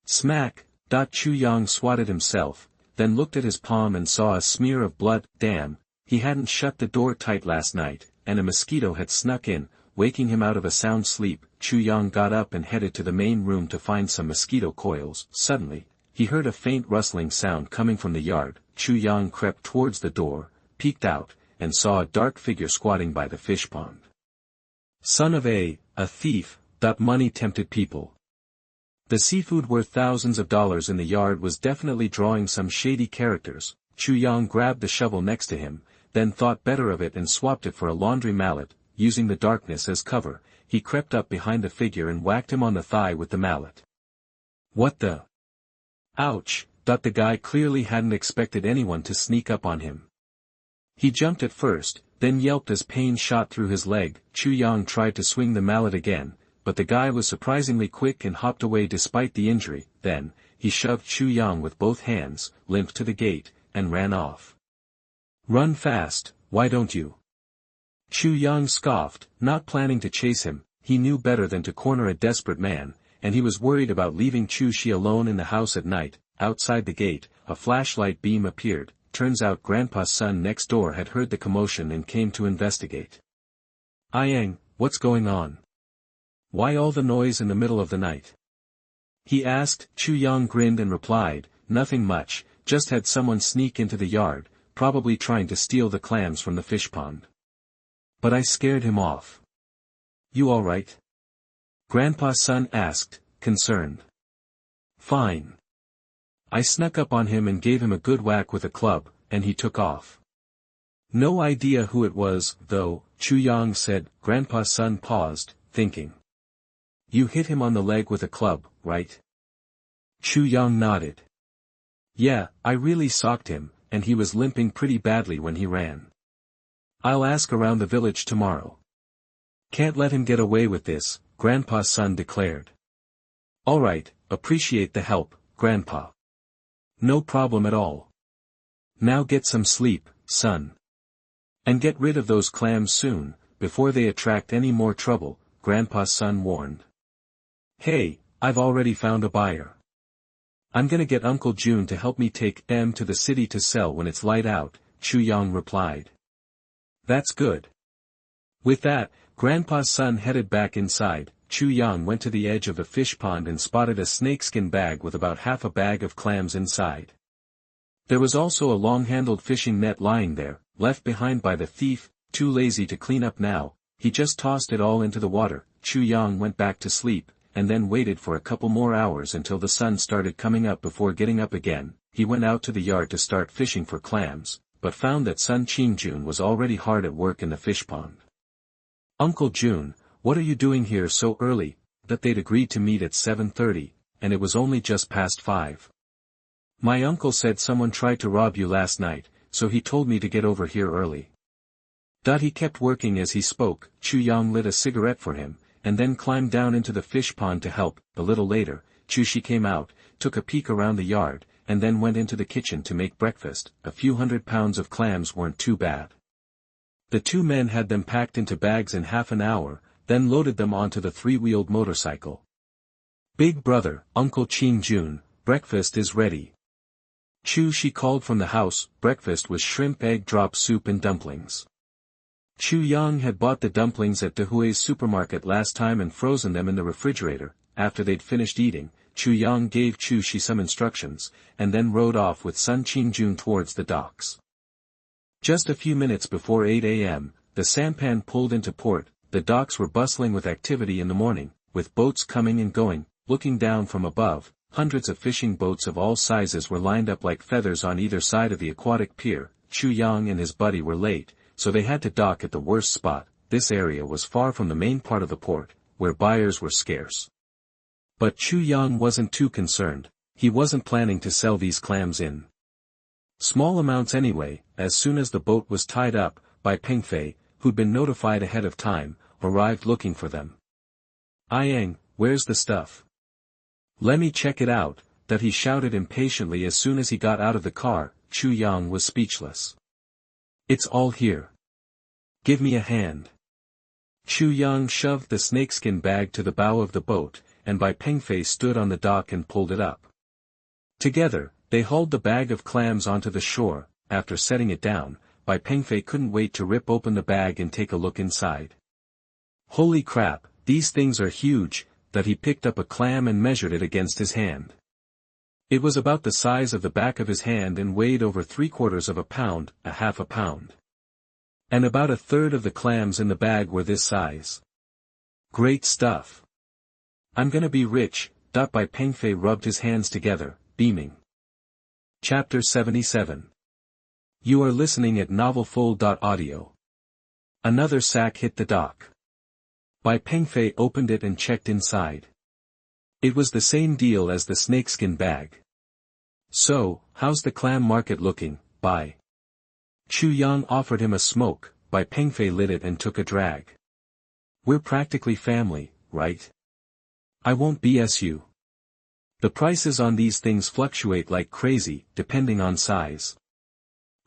Speaker 1: Smack! Chu Yang swatted himself, then looked at his palm and saw a smear of blood. Damn, he hadn't shut the door tight last night, and a mosquito had snuck in, waking him out of a sound sleep. Chu Yang got up and headed to the main room to find some mosquito coils. Suddenly, he heard a faint rustling sound coming from the yard. Chu Yang crept towards the door, peeked out, and saw a dark figure squatting by the fish pond. Son of a thief. Money tempted people. The seafood worth thousands of dollars in the yard was definitely drawing some shady characters. Chu Yang grabbed the shovel next to him, then thought better of it and swapped it for a laundry mallet. Using the darkness as cover, he crept up behind the figure and whacked him on the thigh with the mallet. What the? Ouch! The guy clearly hadn't expected anyone to sneak up on him. He jumped at first, then yelped as pain shot through his leg. Chu Yang tried to swing the mallet again, but the guy was surprisingly quick and hopped away despite the injury. Then, he shoved Chu Yang with both hands, limped to the gate, and ran off. Run fast, why don't you? Chu Yang scoffed, not planning to chase him. He knew better than to corner a desperate man, and he was worried about leaving Chu Shi alone in the house at night. Outside the gate, a flashlight beam appeared. Turns out Grandpa's son next door had heard the commotion and came to investigate. Yang, what's going on? Why all the noise in the middle of the night? He asked. Chu Yang grinned and replied, nothing much, just had someone sneak into the yard, probably trying to steal the clams from the fish pond. But I scared him off. You alright? Grandpa's son asked, concerned. Fine. I snuck up on him and gave him a good whack with a club, and he took off. No idea who it was, though, Chu Yang said. Grandpa's son paused, thinking. You hit him on the leg with a club, right? Chu Yang nodded. Yeah, I really socked him, and he was limping pretty badly when he ran. I'll ask around the village tomorrow. Can't let him get away with this, Grandpa's son declared. Alright, appreciate the help, Grandpa. No problem at all. Now get some sleep, son. And get rid of those clams soon, before they attract any more trouble, Grandpa's son warned. Hey, I've already found a buyer. I'm gonna get Uncle June to help me take them to the city to sell when it's light out, Chu Yang replied. That's good. With that, Grandpa's son headed back inside. Chu Yang went to the edge of the fish pond and spotted a snakeskin bag with about half a bag of clams inside. There was also a long-handled fishing net lying there, left behind by the thief. Too lazy to clean up now, he just tossed it all into the water. Chu Yang went back to sleep, and then waited for a couple more hours until the sun started coming up before getting up again. He went out to the yard to start fishing for clams, but found that Sun Qingjun was already hard at work in the fish pond. Uncle June, what are you doing here so early? That they'd agreed to meet at 7:30, and it was only just past 5. My uncle said someone tried to rob you last night, so he told me to get over here early. He kept working as he spoke. Chu Yang lit a cigarette for him, and then climbed down into the fish pond to help. A little later, Chu Shi came out, took a peek around the yard, and then went into the kitchen to make breakfast. A few 100 pounds of clams weren't too bad. The two men had them packed into bags in half an hour, then loaded them onto the 3-wheeled motorcycle. Big brother, Uncle Qingjun, breakfast is ready. Chu Shi called from the house. Breakfast was shrimp egg drop soup and dumplings. Chu Yang had bought the dumplings at Dehui's supermarket last time and frozen them in the refrigerator. After they'd finished eating, Chu Yang gave Chu Shi some instructions, and then rode off with Sun Qingjun towards the docks. Just a few minutes before 8 a.m., the sampan pulled into port. The docks were bustling with activity in the morning, with boats coming and going. Looking down from above, hundreds of fishing boats of all sizes were lined up like feathers on either side of the aquatic pier. Chu Yang and his buddy were late, so they had to dock at the worst spot. This area was far from the main part of the port, where buyers were scarce. But Chu Yang wasn't too concerned. He wasn't planning to sell these clams in small amounts anyway. As soon as the boat was tied up, Bai Pengfei, who'd been notified ahead of time, arrived looking for them. "Yang, where's the stuff? Let me check it out," that he shouted impatiently as soon as he got out of the car. Chu Yang was speechless. "It's all here. Give me a hand." Chu Yang shoved the snakeskin bag to the bow of the boat, and Bai Pengfei stood on the dock and pulled it up. Together, they hauled the bag of clams onto the shore. After setting it down, Bai Pengfei couldn't wait to rip open the bag and take a look inside. Holy crap, these things are huge, that he picked up a clam and measured it against his hand. It was about the size of the back of his hand and weighed over 3/4 of a pound, a half a pound. And about a third of the clams in the bag were this size. Great stuff. I'm gonna be rich. Bai Pengfei rubbed his hands together, beaming. Chapter 77. You are listening at novelfull.audio. Another sack hit the dock. Bai Pengfei opened it and checked inside. It was the same deal as the snakeskin bag. "So, how's the clam market looking, Bai?" Chu Yang offered him a smoke. Bai Pengfei lit it and took a drag. "We're practically family, right? I won't BS you. The prices on these things fluctuate like crazy, depending on size.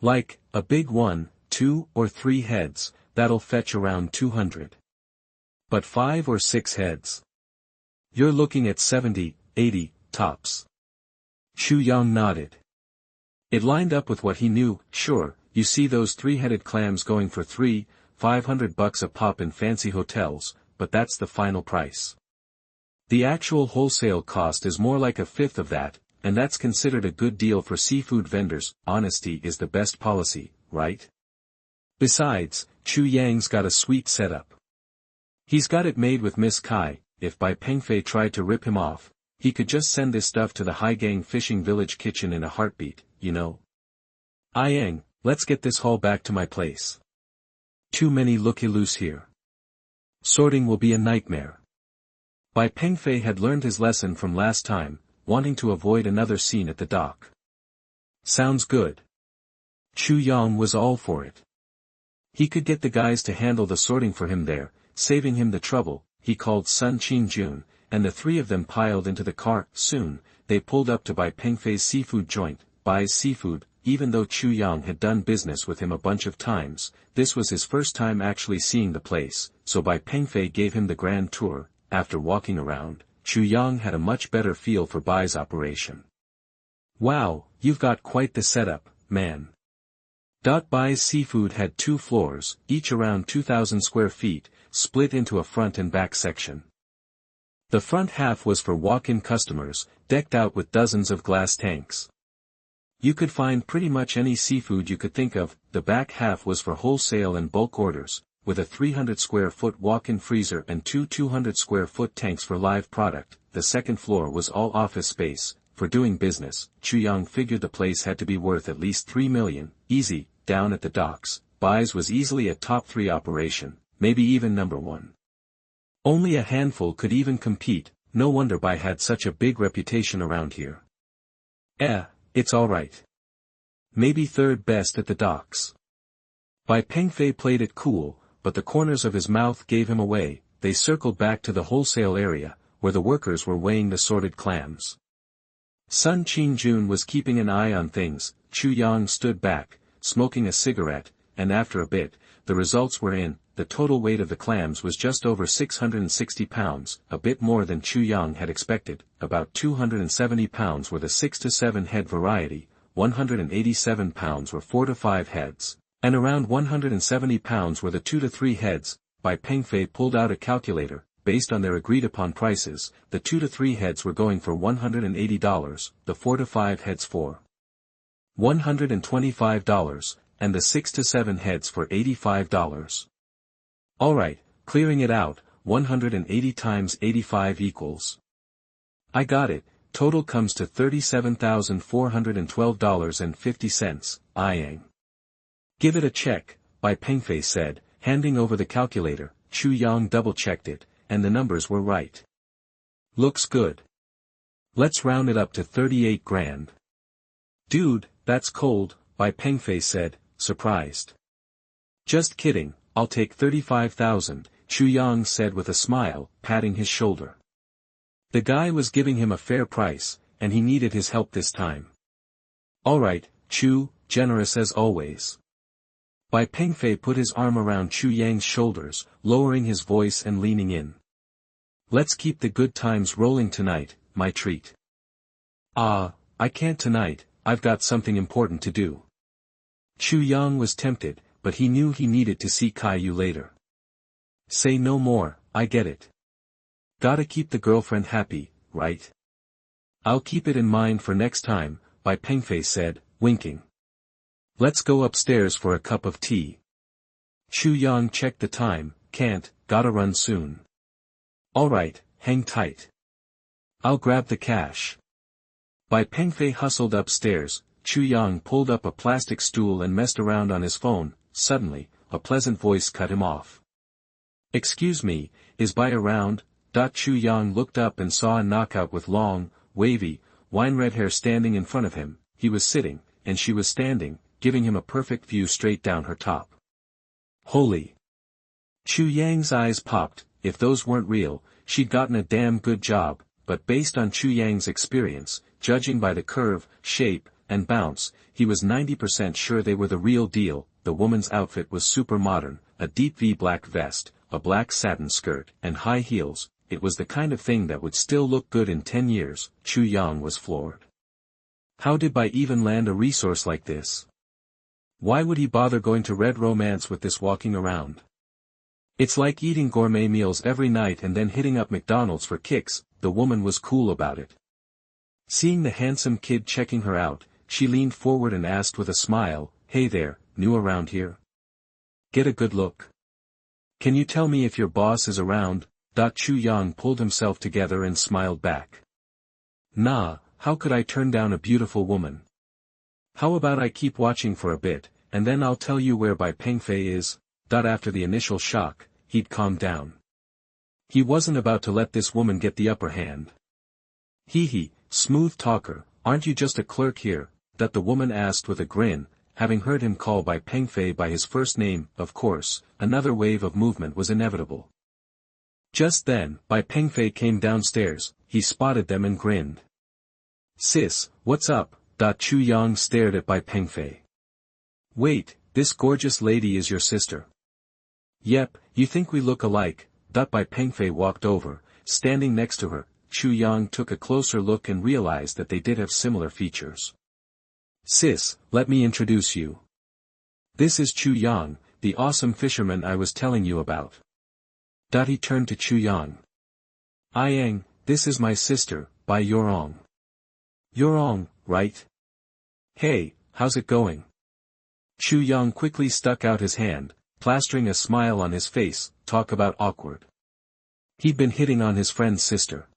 Speaker 1: Like, a big one, 2 or 3 heads, that'll fetch around 200. But 5 or 6 heads? You're looking at 70, 80, tops." Chu Yang nodded. It lined up with what he knew. "Sure, you see those 3-headed clams going for $300-500 a pop in fancy hotels, but that's the final price. The actual wholesale cost is more like a fifth of that, and that's considered a good deal for seafood vendors. Honesty is the best policy, right? Besides, Chu Yang's got a sweet setup. He's got it made with Miss Kai. If Bai Pengfei tried to rip him off, he could just send this stuff to the Haigang fishing village kitchen in a heartbeat, you know. Yang, let's get this haul back to my place. Too many looky-loos here. Sorting will be a nightmare." Bai Pengfei had learned his lesson from last time, wanting to avoid another scene at the dock. "Sounds good." Chu Yang was all for it. He could get the guys to handle the sorting for him there, saving him the trouble. He called Sun Jun, and the 3 of them piled into the car. Soon, they pulled up to Bai Pengfei's seafood joint. Bai's seafood. Even though Chu Yang had done business with him a bunch of times, this was his first time actually seeing the place, so Bai Pengfei gave him the grand tour. After walking around, Chu Yang had a much better feel for Bai's operation. "Wow, you've got quite the setup, man." Bai's seafood had 2 floors, each around 2,000 square feet, split into a front and back section. The front half was for walk-in customers, decked out with dozens of glass tanks. You could find pretty much any seafood you could think of. The back half was for wholesale and bulk orders, with a 300 square foot walk-in freezer and 2 200 square foot tanks for live product. The second floor was all office space. For doing business, Chu Yang figured the place had to be worth at least 3 million, easy. Down at the docks, Bai's was easily a top 3 operation, maybe even number 1. Only a handful could even compete. No wonder Bai had such a big reputation around here. It's alright. Maybe 3rd best at the docks. Bai Pengfei played it cool, but the corners of his mouth gave him away. They circled back to the wholesale area, where the workers were weighing the sorted clams. Sun Jun was keeping an eye on things. Chu Yang stood back, smoking a cigarette, and after a bit, the results were in. The total weight of the clams was just over 660 pounds, a bit more than Chu Yang had expected. About 270 pounds were the 6 to 7 head variety, 187 pounds were 4 to 5 heads, and around 170 pounds were the 2 to 3 heads. Bai Pengfei pulled out a calculator. Based on their agreed-upon prices, the 2 to 3 heads were going for $180, the 4 to 5 heads for $125, and the 6 to 7 heads for $85. Alright, clearing it out, 180 times 85 equals. I got it, total comes to $37,412.50, Yang. Give it a check, Bai Pengfei said, handing over the calculator. Chu Yang double-checked it, and the numbers were right. Looks good. Let's round it up to 38 grand. Dude, that's cold, Bai Pengfei said, surprised. Just kidding, I'll take 35,000, Chu Yang said with a smile, patting his shoulder. The guy was giving him a fair price, and he needed his help this time. Alright, Chu, generous as always. Bai Pengfei put his arm around Chu Yang's shoulders, lowering his voice and leaning in. Let's keep the good times rolling tonight, my treat. I can't tonight, I've got something important to do. Chu Yang was tempted, but he knew he needed to see Caillou later. Say no more, I get it. Gotta keep the girlfriend happy, right? I'll keep it in mind for next time, Bai Pengfei said, winking. Let's go upstairs for a cup of tea. Chu Yang checked the time, can't, gotta run soon. Alright, hang tight. I'll grab the cash. Bai Pengfei hustled upstairs. Chu Yang pulled up a plastic stool and messed around on his phone. Suddenly, a pleasant voice cut him off. Excuse me, is Bai around? Chu Yang looked up and saw a knockout with long, wavy, wine-red hair standing in front of him. He was sitting, and she was standing, giving him a perfect view straight down her top. Holy! Chu Yang's eyes popped. If those weren't real, she'd gotten a damn good job, but based on Chu Yang's experience, judging by the curve, shape, and bounce, he was 90% sure they were the real deal. The woman's outfit was super modern, a deep V black vest, a black satin skirt, and high heels. It was the kind of thing that would still look good in 10 years. Chu Yang was floored. How did Bai even land a resource like this? Why would he bother going to Red Romance with this walking around? It's like eating gourmet meals every night and then hitting up McDonald's for kicks. The woman was cool about it. Seeing the handsome kid checking her out, she leaned forward and asked with a smile, Hey there, new around here? Get a good look. Can you tell me if your boss is around? Chu Yang pulled himself together and smiled back. Nah, how could I turn down a beautiful woman? How about I keep watching for a bit, and then I'll tell you where Bai Pengfei is? After the initial shock, he'd calmed down. He wasn't about to let this woman get the upper hand. Hee, smooth talker, aren't you just a clerk here? The woman asked with a grin, having heard him call Bai Pengfei by his first name. Of course, another wave of movement was inevitable. Just then, Bai Pengfei came downstairs. He spotted them and grinned. Sis, what's up? Chu Yang stared at Bai Pengfei. Wait, this gorgeous lady is your sister. Yep, you think we look alike? Bai Pengfei walked over, standing next to her. Chu Yang took a closer look and realized that they did have similar features. Sis, let me introduce you. This is Chu Yang, the awesome fisherman I was telling you about. He turned to Chu Yang. Yang, this is my sister, Bai Yorong. Yorong, right? Hey, how's it going? Chu Yang quickly stuck out his hand, plastering a smile on his face. Talk about awkward. He'd been hitting on his friend's sister.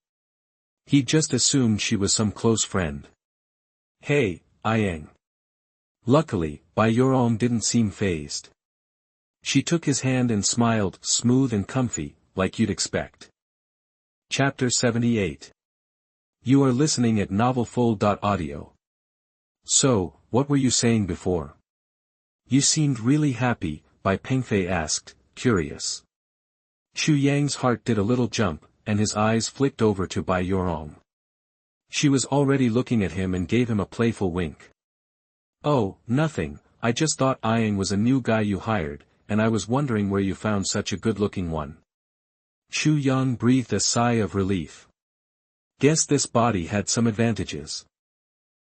Speaker 1: He'd just assumed she was some close friend. Hey, Yang. Luckily, Bai Yorong didn't seem fazed. She took his hand and smiled, smooth and comfy, like you'd expect. Chapter 78. You are listening at novelfull.audio. So, what were you saying before? You seemed really happy, Bai Pengfei asked, curious. Chu Yang's heart did a little jump, and his eyes flicked over to Bai Yorong. She was already looking at him and gave him a playful wink. Oh, nothing, I just thought Yang was a new guy you hired, and I was wondering where you found such a good-looking one. Chu Yang breathed a sigh of relief. Guess this body had some advantages.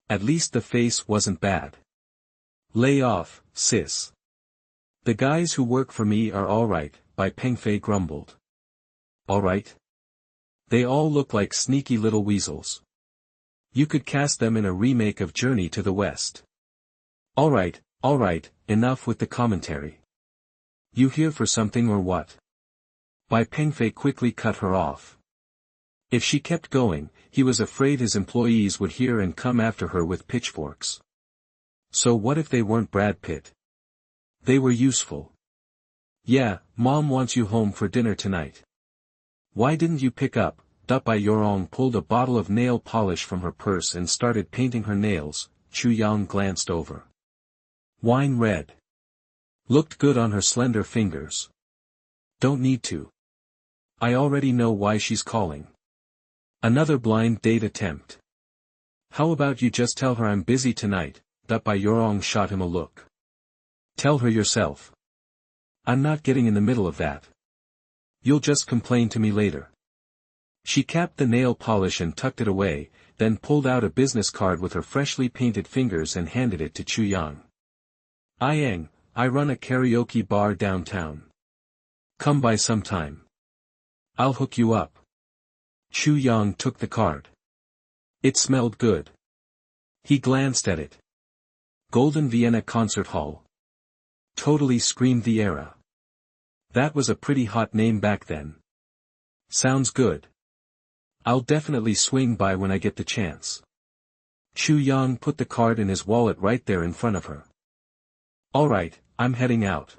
Speaker 1: At least the face wasn't bad. Lay off, sis. The guys who work for me are alright, Bai Pengfei grumbled. Alright? They all look like sneaky little weasels. You could cast them in a remake of Journey to the West. Alright, enough with the commentary. You here for something or what? Bai Pengfei quickly cut her off. If she kept going, he was afraid his employees would hear and come after her with pitchforks. So what if they weren't Brad Pitt? They were useful. Yeah, Mom wants you home for dinner tonight. Why didn't you pick up? Bai Yorong pulled a bottle of nail polish from her purse and started painting her nails. Chu Yang glanced over. Wine red. Looked good on her slender fingers. Don't need to. I already know why she's calling. Another blind date attempt. How about you just tell her I'm busy tonight? Bai Yorong shot him a look. Tell her yourself. I'm not getting in the middle of that. You'll just complain to me later. She capped the nail polish and tucked it away, then pulled out a business card with her freshly painted fingers and handed it to Chu Yang. Yang, I run a karaoke bar downtown. Come by sometime. I'll hook you up. Chu Yang took the card. It smelled good. He glanced at it. Golden Vienna Concert Hall. Totally screamed the era. That was a pretty hot name back then. Sounds good. I'll definitely swing by when I get the chance. Chu Yang put the card in his wallet right there in front of her. Alright, I'm heading out.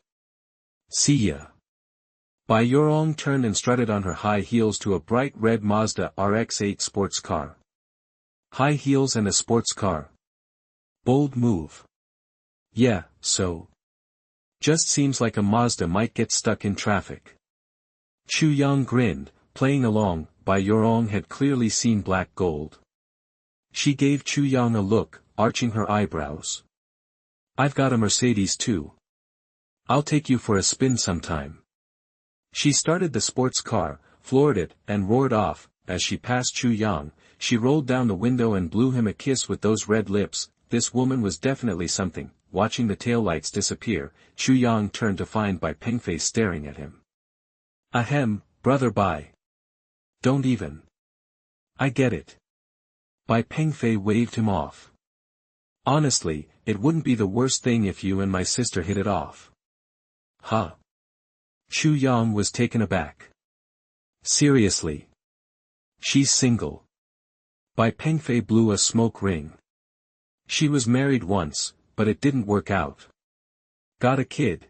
Speaker 1: See ya. Bai Yorong turned and strutted on her high heels to a bright red Mazda RX-8 sports car. High heels and a sports car. Bold move. Yeah, so. Just seems like a Mazda might get stuck in traffic. Chu Yang grinned, playing along. Bai Yorong had clearly seen black gold. She gave Chu Yang a look, arching her eyebrows. I've got a Mercedes too. I'll take you for a spin sometime. She started the sports car, floored it, and roared off. As she passed Chu Yang, she rolled down the window and blew him a kiss with those red lips. This woman was definitely something. Watching the taillights disappear, Chu Yang turned to find Bai Pengfei staring at him. Ahem, brother Bai. Don't even. I get it. Bai Pengfei waved him off. Honestly, it wouldn't be the worst thing if you and my sister hit it off. Huh? Chu Yang was taken aback. Seriously? She's single. Bai Pengfei blew a smoke ring. She was married once, but it didn't work out. Got a kid.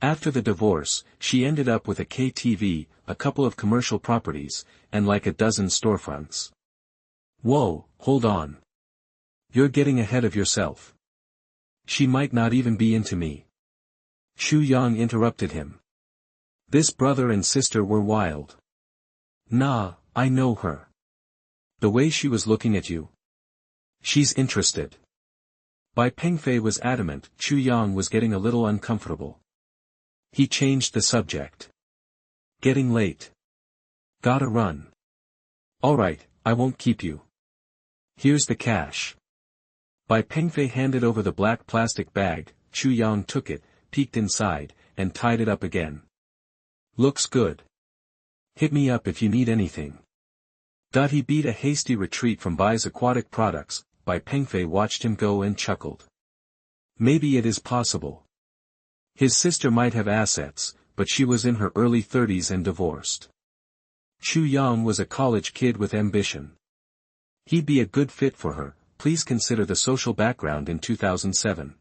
Speaker 1: After the divorce, she ended up with a KTV, a couple of commercial properties, and like a dozen storefronts. Whoa, hold on. You're getting ahead of yourself. She might not even be into me. Chu Yang interrupted him. This brother and sister were wild. Nah, I know her. The way she was looking at you. She's interested. Bai Pengfei was adamant. Chu Yang was getting a little uncomfortable. He changed the subject. Getting late. Gotta run. Alright, I won't keep you. Here's the cash. Bai Pengfei handed over the black plastic bag. Chu Yang took it, peeked inside, and tied it up again. Looks good. Hit me up if you need anything. He beat a hasty retreat from Bai's aquatic products. Bai Pengfei watched him go and chuckled. Maybe it is possible. His sister might have assets, but she was in her early 30s and divorced. Chu Yang was a college kid with ambition. He'd be a good fit for her. Please consider the social background in 2007.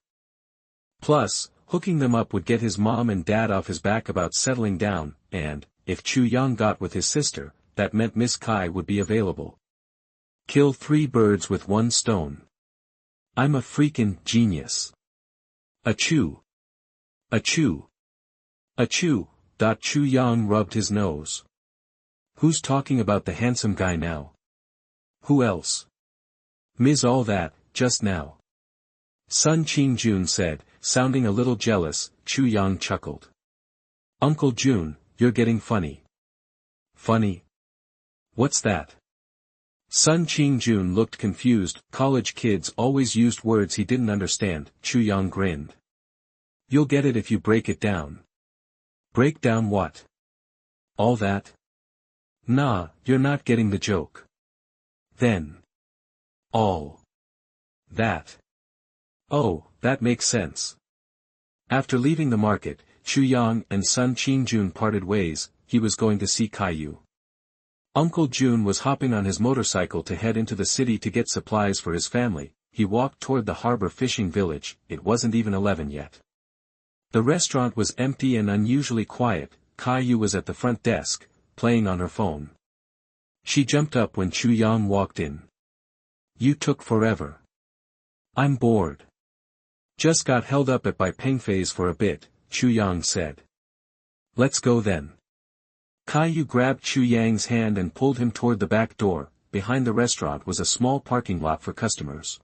Speaker 1: Plus, hooking them up would get his mom and dad off his back about settling down, and, if Chu Yang got with his sister, that meant Miss Kai would be available. Kill 3 birds with 1 stone. I'm a freaking genius. Achoo. Achoo. Achoo. Chu Yang rubbed his nose. Who's talking about the handsome guy now? Who else? Ms. All that, just now. Sun Qing-jun said, sounding a little jealous. Chu Yang chuckled. Uncle Jun, you're getting funny. Funny? What's that? Sun Qing-jun looked confused. College kids always used words he didn't understand. Chu Yang grinned. You'll get it if you break it down. Break down what? All that? Nah, you're not getting the joke. Then. All. That. Oh, that makes sense. After leaving the market, Chu Yang and Sun Qing-jun parted ways. he was going to see Caillou. Uncle June was hopping on his motorcycle to head into the city to get supplies for his family. He walked toward the harbor fishing village. It wasn't even 11 yet. The restaurant was empty and unusually quiet. Caillou was at the front desk, playing on her phone. She jumped up when Chu Yang walked in. "You took forever." "I'm bored. Just got held up at by Pengfei's for a bit," Chu Yang said. "Let's go then." Caillou grabbed Chu Yang's hand and pulled him toward the back door. Behind the restaurant was a small parking lot for customers.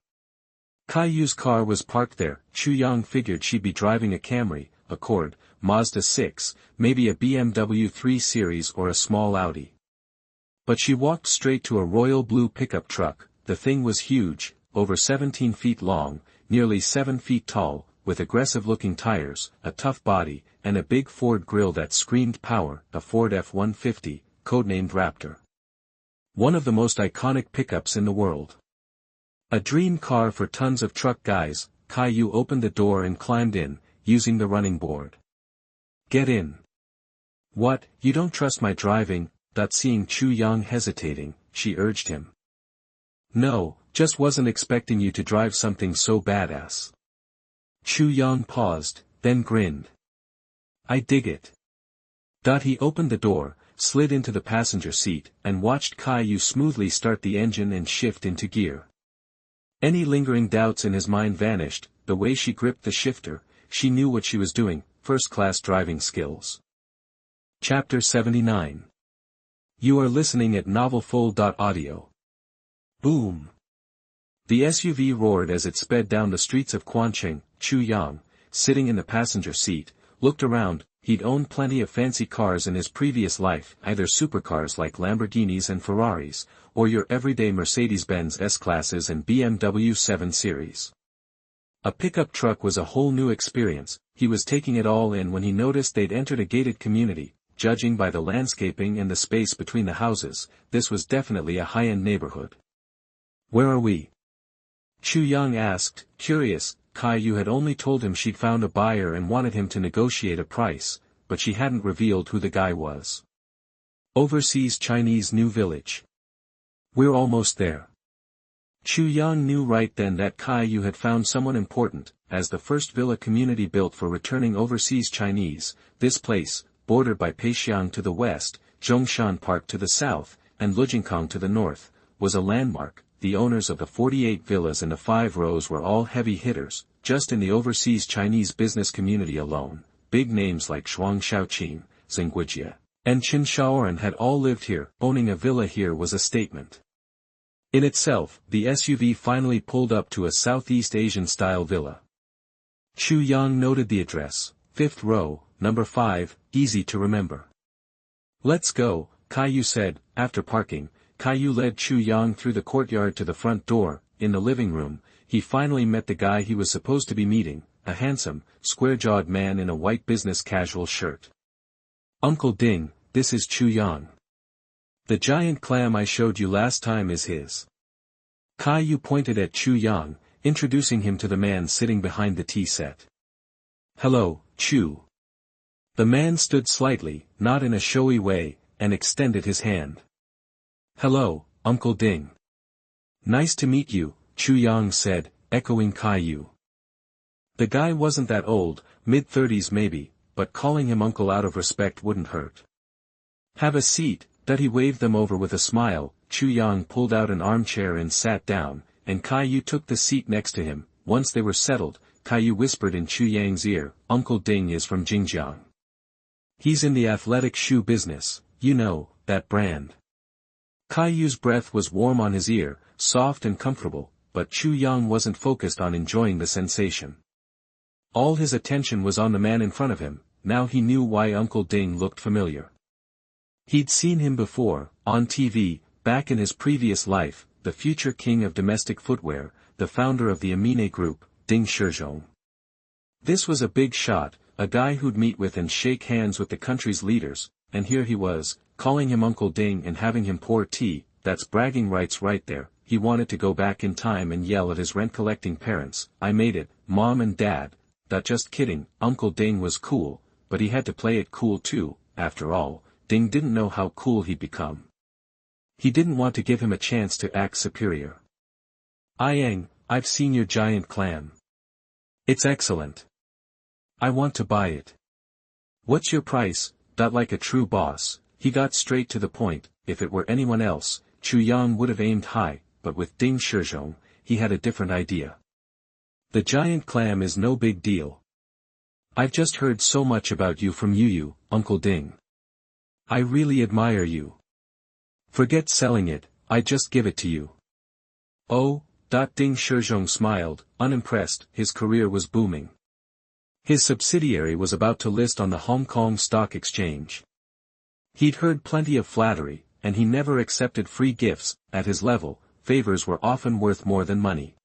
Speaker 1: Caillou's car was parked there. Chu Yang figured she'd be driving a Camry, Accord, Mazda 6, maybe a BMW 3 Series or a small Audi. But she walked straight to a royal blue pickup truck. The thing was huge, over 17 feet long, nearly 7 feet tall, with aggressive-looking tires, a tough body, and a big Ford grille that screamed power, a Ford F-150, codenamed Raptor. One of the most iconic pickups in the world. A dream car for tons of truck guys. Caillou opened the door and climbed in, using the running board. "Get in." "What, you don't trust my driving?" Seeing Chu Yang hesitating, she urged him. "No, just wasn't expecting you to drive something so badass." Chu Yang paused, then grinned. "I dig it." He opened the door, slid into the passenger seat, and watched Caillou smoothly start the engine and shift into gear. Any lingering doubts in his mind vanished. The way she gripped the shifter, she knew what she was doing. First-class driving skills. Chapter 79. You are listening at novelfull.audio. Boom. The SUV roared as it sped down the streets of Quancheng. Chu Yang, sitting in the passenger seat, looked around. He'd owned plenty of fancy cars in his previous life, either supercars like Lamborghinis and Ferraris, or your everyday Mercedes-Benz S-Classes and BMW 7 Series. A pickup truck was a whole new experience. He was taking it all in when he noticed they'd entered a gated community. Judging by the landscaping and the space between the houses, this was definitely a high-end neighborhood. "Where are we?" Chu Yang asked, curious. Caillou had only told him she'd found a buyer and wanted him to negotiate a price, but she hadn't revealed who the guy was. "Overseas Chinese New Village. We're almost there." Chu Yang knew right then that Caillou had found someone important. As the first villa community built for returning overseas Chinese, this place, bordered by Peixiang to the west, Zhongshan Park to the south, and Lujingkong to the north, was a landmark. The owners of the 48 villas in the 5 rows were all heavy hitters. Just in the overseas Chinese business community alone, big names like Shuang Shaoqing, Zhenguijie, and Qin Shaoran had all lived here. Owning a villa here was a statement in itself. The SUV finally pulled up to a Southeast Asian-style villa. Chu Yang noted the address, 5th row, number 5, easy to remember. "Let's go," Caillou said. After parking, Caillou led Chu Yang through the courtyard to the front door. In the living room, he finally met the guy he was supposed to be meeting, a handsome, square-jawed man in a white business casual shirt. "Uncle Ding, this is Chu Yang. The giant clam I showed you last time is his." Caillou pointed at Chu Yang, introducing him to the man sitting behind the tea set. "Hello, Chu." The man stood slightly, not in a showy way, and extended his hand. "Hello, Uncle Ding." "Nice to meet you," Chu Yang said, echoing Caillou. The guy wasn't that old, mid-30s maybe, but calling him uncle out of respect wouldn't hurt. "Have a seat," he waved them over with a smile. Chu Yang pulled out an armchair and sat down, and Caillou took the seat next to him. Once they were settled, Caillou whispered in Chu Yang's ear, "Uncle Ding is from Xinjiang. He's in the athletic shoe business, you know, that brand." Caillou's breath was warm on his ear, soft and comfortable, but Chu Yang wasn't focused on enjoying the sensation. All his attention was on the man in front of him. Now he knew why Uncle Ding looked familiar. He'd seen him before, on TV, back in his previous life, the future king of domestic footwear, the founder of the Amine Group, Ding Shizhong. This was a big shot, a guy who'd meet with and shake hands with the country's leaders, and here he was, calling him Uncle Ding and having him pour tea. That's bragging rights right there. He wanted to go back in time and yell at his rent-collecting parents, "I made it, Mom and Dad." Just kidding. Uncle Ding was cool, but he had to play it cool too. After all, Ding didn't know how cool he'd become. He didn't want to give him a chance to act superior. Yang, I've seen your giant clam. It's excellent. I want to buy it. What's your price? Like a true boss, he got straight to the point. If it were anyone else, Chu Yang would have aimed high, but with Ding Shizhong, he had a different idea. The giant clam is no big deal. I've just heard so much about you from Yu, Uncle Ding. I really admire you. Forget selling it, I just give it to you. Oh, Ding Shizhong smiled, unimpressed. His career was booming. His subsidiary was about to list on the Hong Kong Stock Exchange. He'd heard plenty of flattery, and he never accepted free gifts. At his level, favors were often worth more than money.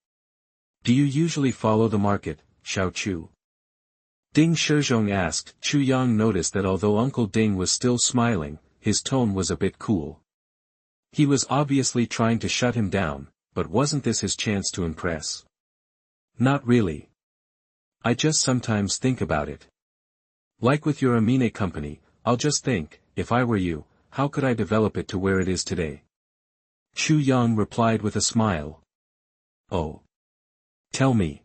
Speaker 1: Do you usually follow the market, Xiao Chu? Ding Shizhong asked. Chu Yang noticed that although Uncle Ding was still smiling, his tone was a bit cool. He was obviously trying to shut him down, but wasn't this his chance to impress? Not really. I just sometimes think about it. Like with your amine company, I'll just think, if I were you, how could I develop it to where it is today? Chu Yang replied with a smile. Oh. Tell me.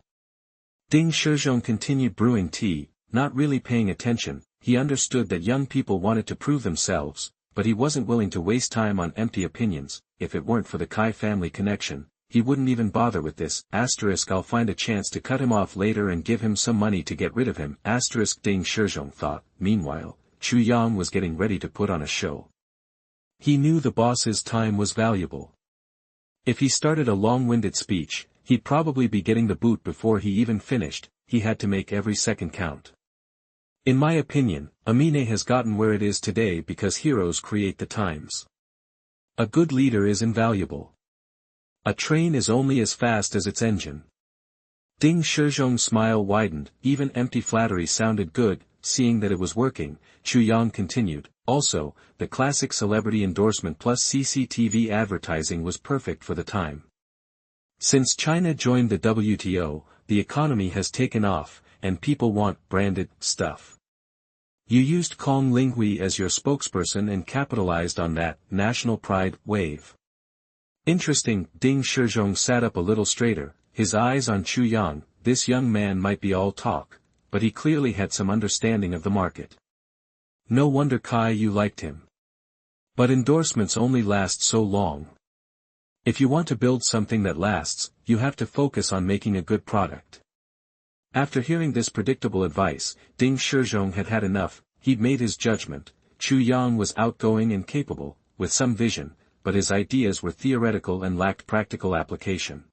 Speaker 1: Ding Shizhong continued brewing tea, not really paying attention. He understood that young people wanted to prove themselves, but he wasn't willing to waste time on empty opinions. If it weren't for the Kai family connection, he wouldn't even bother with this. I'll find a chance to cut him off later and give him some money to get rid of him. Ding Shizhong thought. Meanwhile, Chu Yang was getting ready to put on a show. He knew the boss's time was valuable. If he started a long-winded speech, he'd probably be getting the boot before he even finished. He had to make every second count. In my opinion, amine has gotten where it is today because heroes create the times. A good leader is invaluable. A train is only as fast as its engine. Ding Shizhong's smile widened. Even empty flattery sounded good. Seeing that it was working, Chu Yang continued. Also, the classic celebrity endorsement plus CCTV advertising was perfect for the time. Since China joined the WTO, the economy has taken off, and people want branded stuff. You used Kong Linghui as your spokesperson and capitalized on that national pride wave. Interesting. Ding Shizhong sat up a little straighter, his eyes on Chu Yang. This young man might be all talk, but he clearly had some understanding of the market. No wonder Kai Yu liked him. But endorsements only last so long. If you want to build something that lasts, you have to focus on making a good product. After hearing this predictable advice, Ding Shizhong had had enough. He'd made his judgment. Chu Yang was outgoing and capable, with some vision, but his ideas were theoretical and lacked practical application.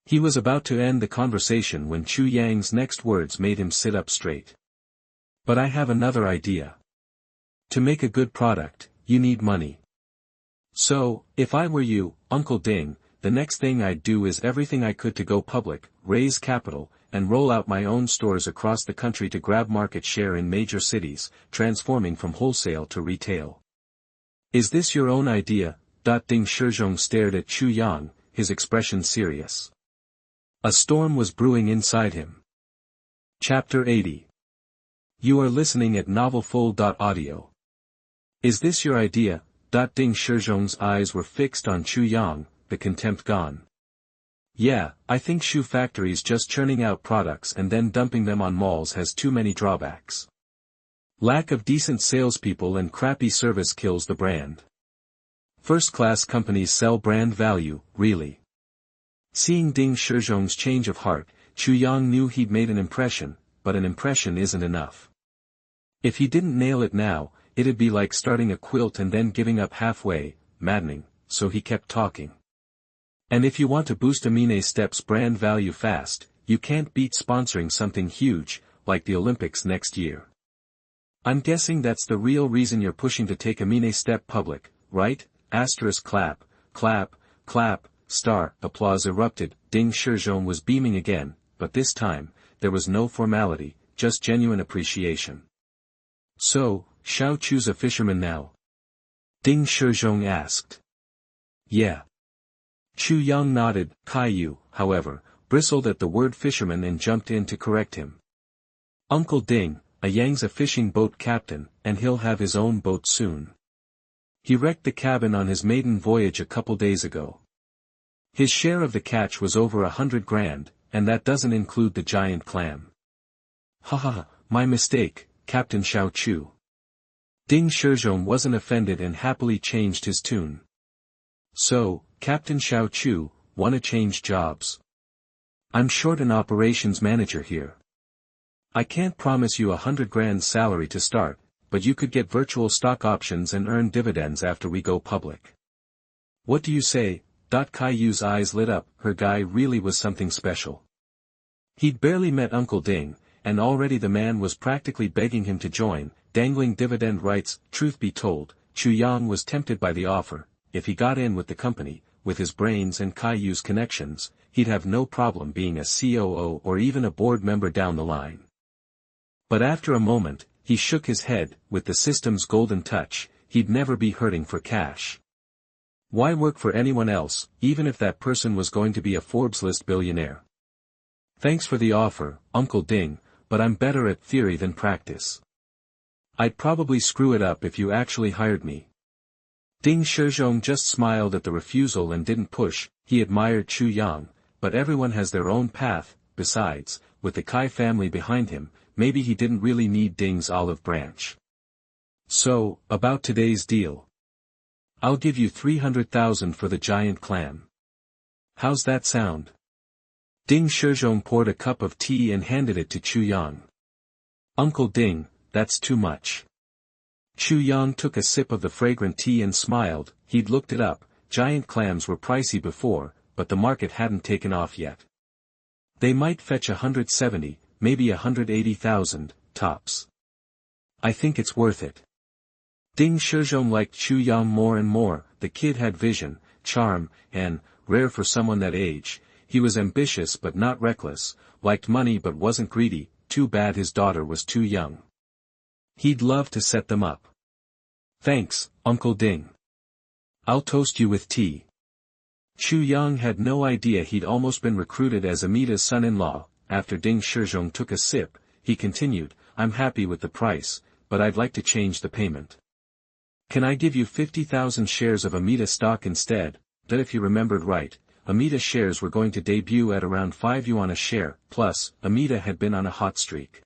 Speaker 1: He was about to end the conversation when Chu Yang's next words made him sit up straight. But I have another idea. To make a good product, you need money. So, if I were you, Uncle Ding, the next thing I'd do is everything I could to go public, raise capital, and roll out my own stores across the country to grab market share in major cities, transforming from wholesale to retail. Is this your own idea? Ding Shizhong stared at Chu Yang, his expression serious. A storm was brewing inside him. Chapter 80. You are listening at novelfull.audio. Is this your idea? Ding Shizhong's eyes were fixed on Chu Yang, the contempt gone. Yeah, I think shoe factories just churning out products and then dumping them on malls has too many drawbacks. Lack of decent salespeople and crappy service kills the brand. First-class companies sell brand value, really. Seeing Ding Shizhong's change of heart, Chu Yang knew he'd made an impression, but an impression isn't enough. If he didn't nail it now, it'd be like starting a quilt and then giving up halfway, maddening, so he kept talking. And if you want to boost Amine Step's brand value fast, you can't beat sponsoring something huge, like the Olympics next year. I'm guessing that's the real reason you're pushing to take Amine Step public, right? Clap, clap, clap, star, applause erupted. Ding Shizhong was beaming again, but this time, there was no formality, just genuine appreciation. So, Xiao Chu's a fisherman now? Ding Shizhong asked. Yeah. Chu Yang nodded. Kai Yu, however, bristled at the word fisherman and jumped in to correct him. Uncle Ding, a Yang's a fishing boat captain, and he'll have his own boat soon. He wrecked the cabin on his maiden voyage a couple days ago. His share of the catch was over 100 grand, and that doesn't include the giant clam. Haha, my mistake, Captain Xiao Chu. Ding Shizhong wasn't offended and happily changed his tune. So, Captain Xiao Chu, wanna change jobs? I'm short an operations manager here. I can't promise you 100 grand salary to start, but you could get virtual stock options and earn dividends after we go public. What do you say? Caillou's eyes lit up, her guy really was something special. He'd barely met Uncle Ding, and already the man was practically begging him to join, dangling dividend rights. Truth be told, Chu Yang was tempted by the offer. If he got in with the company, with his brains and Caillou's connections, he'd have no problem being a COO or even a board member down the line. But after a moment, he shook his head. With the system's golden touch, he'd never be hurting for cash. Why work for anyone else, even if that person was going to be a Forbes list billionaire? Thanks for the offer, Uncle Ding, but I'm better at theory than practice. I'd probably screw it up if you actually hired me. Ding Shizhong just smiled at the refusal and didn't push. He admired Chu Yang, but everyone has their own path. Besides, with the Kai family behind him, maybe he didn't really need Ding's olive branch. So, about today's deal. I'll give you 300,000 for the giant clam. How's that sound? Ding Shizhong poured a cup of tea and handed it to Chu Yang. Uncle Ding, that's too much. Chu Yang took a sip of the fragrant tea and smiled. He'd looked it up. Giant clams were pricey before, but the market hadn't taken off yet. They might fetch 170, maybe 180,000, tops. I think it's worth it. Ding Shizhong liked Chu Yang more and more. The kid had vision, charm, and, rare for someone that age, he was ambitious but not reckless, liked money but wasn't greedy. Too bad his daughter was too young. He'd love to set them up. Thanks, Uncle Ding. I'll toast you with tea. Chu Yang had no idea he'd almost been recruited as Amita's son-in-law. After Ding Shizhong took a sip, he continued, I'm happy with the price, but I'd like to change the payment. Can I give you 50,000 shares of Amita stock instead? That if you remembered right, Amita shares were going to debut at around 5 yuan a share, plus, Amita had been on a hot streak.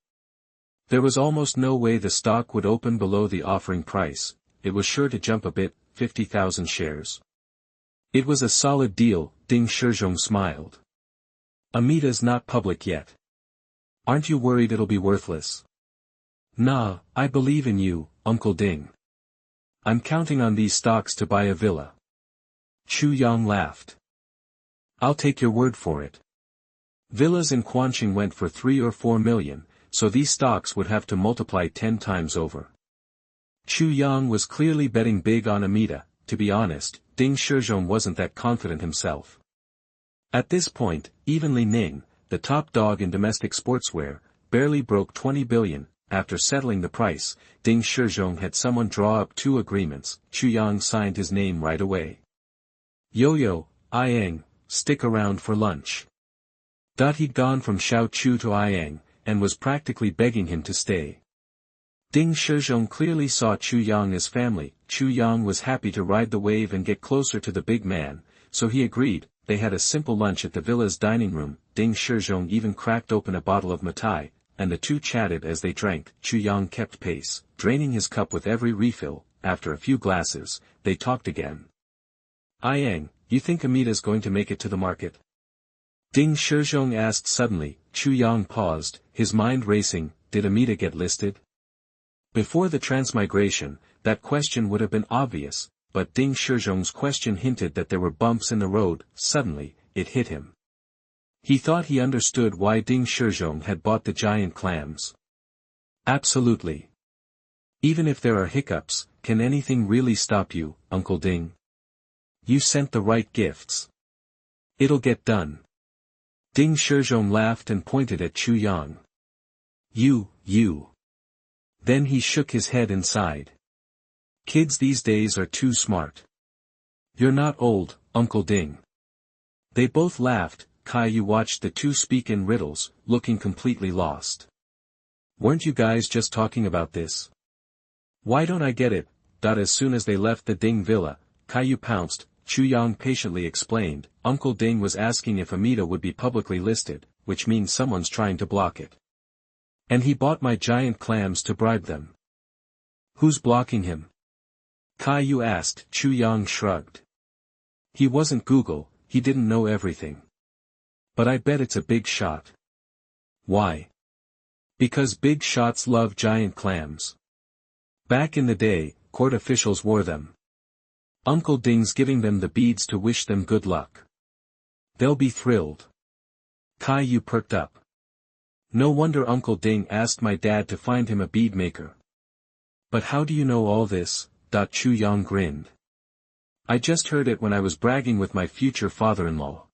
Speaker 1: There was almost no way the stock would open below the offering price. It was sure to jump a bit, 50,000 shares. It was a solid deal. Ding Shizhong smiled. Amita's not public yet. Aren't you worried it'll be worthless? Nah, I believe in you, Uncle Ding. I'm counting on these stocks to buy a villa. Chu Yang laughed. I'll take your word for it. Villas in Quanqing went for 3 or 4 million, so these stocks would have to multiply 10 times over. Chu Yang was clearly betting big on Amita. To be honest, Ding Shizhong wasn't that confident himself. At this point, even Li Ning, the top dog in domestic sportswear, barely broke 20 billion. After settling the price, Ding Shizhong had someone draw up 2 agreements. Chu Yang signed his name right away. Yo-yo, Yang, stick around for lunch. He'd gone from Xiao Chu to Yang, and was practically begging him to stay. Ding Shizhong clearly saw Chu Yang as family. Chu Yang was happy to ride the wave and get closer to the big man, so he agreed. They had a simple lunch at the villa's dining room. Ding Shizhong even cracked open a bottle of matai, and the two chatted as they drank. Chu Yang kept pace, draining his cup with every refill. After a few glasses, they talked again. Yang, you think Amita's going to make it to the market? Ding Shizhong asked suddenly. Chu Yang paused, his mind racing. Did Amita get listed? Before the transmigration, that question would have been obvious, but Ding Shizhong's question hinted that there were bumps in the road. Suddenly, it hit him. He thought he understood why Ding Shizhong had bought the giant clams. Absolutely. Even if there are hiccups, can anything really stop you, Uncle Ding? You sent the right gifts. It'll get done. Ding Shizhong laughed and pointed at Chu Yang. You. Then he shook his head and sighed. Kids these days are too smart. You're not old, Uncle Ding. They both laughed. Caillou watched the two speak in riddles, looking completely lost. Weren't you guys just talking about this? Why don't I get it? As soon as they left the Ding villa, Caillou pounced. Chu Yang patiently explained, Uncle Ding was asking if Amita would be publicly listed, which means someone's trying to block it. And he bought my giant clams to bribe them. Who's blocking him? Caillou asked. Chu Yang shrugged. He wasn't Google, he didn't know everything. But I bet it's a big shot. Why? Because big shots love giant clams. Back in the day, court officials wore them. Uncle Ding's giving them the beads to wish them good luck. They'll be thrilled. Caillou perked up. No wonder Uncle Ding asked my dad to find him a bead maker. But how do you know all this? Chu Yang grinned. I just heard it when I was bragging with my future father-in-law.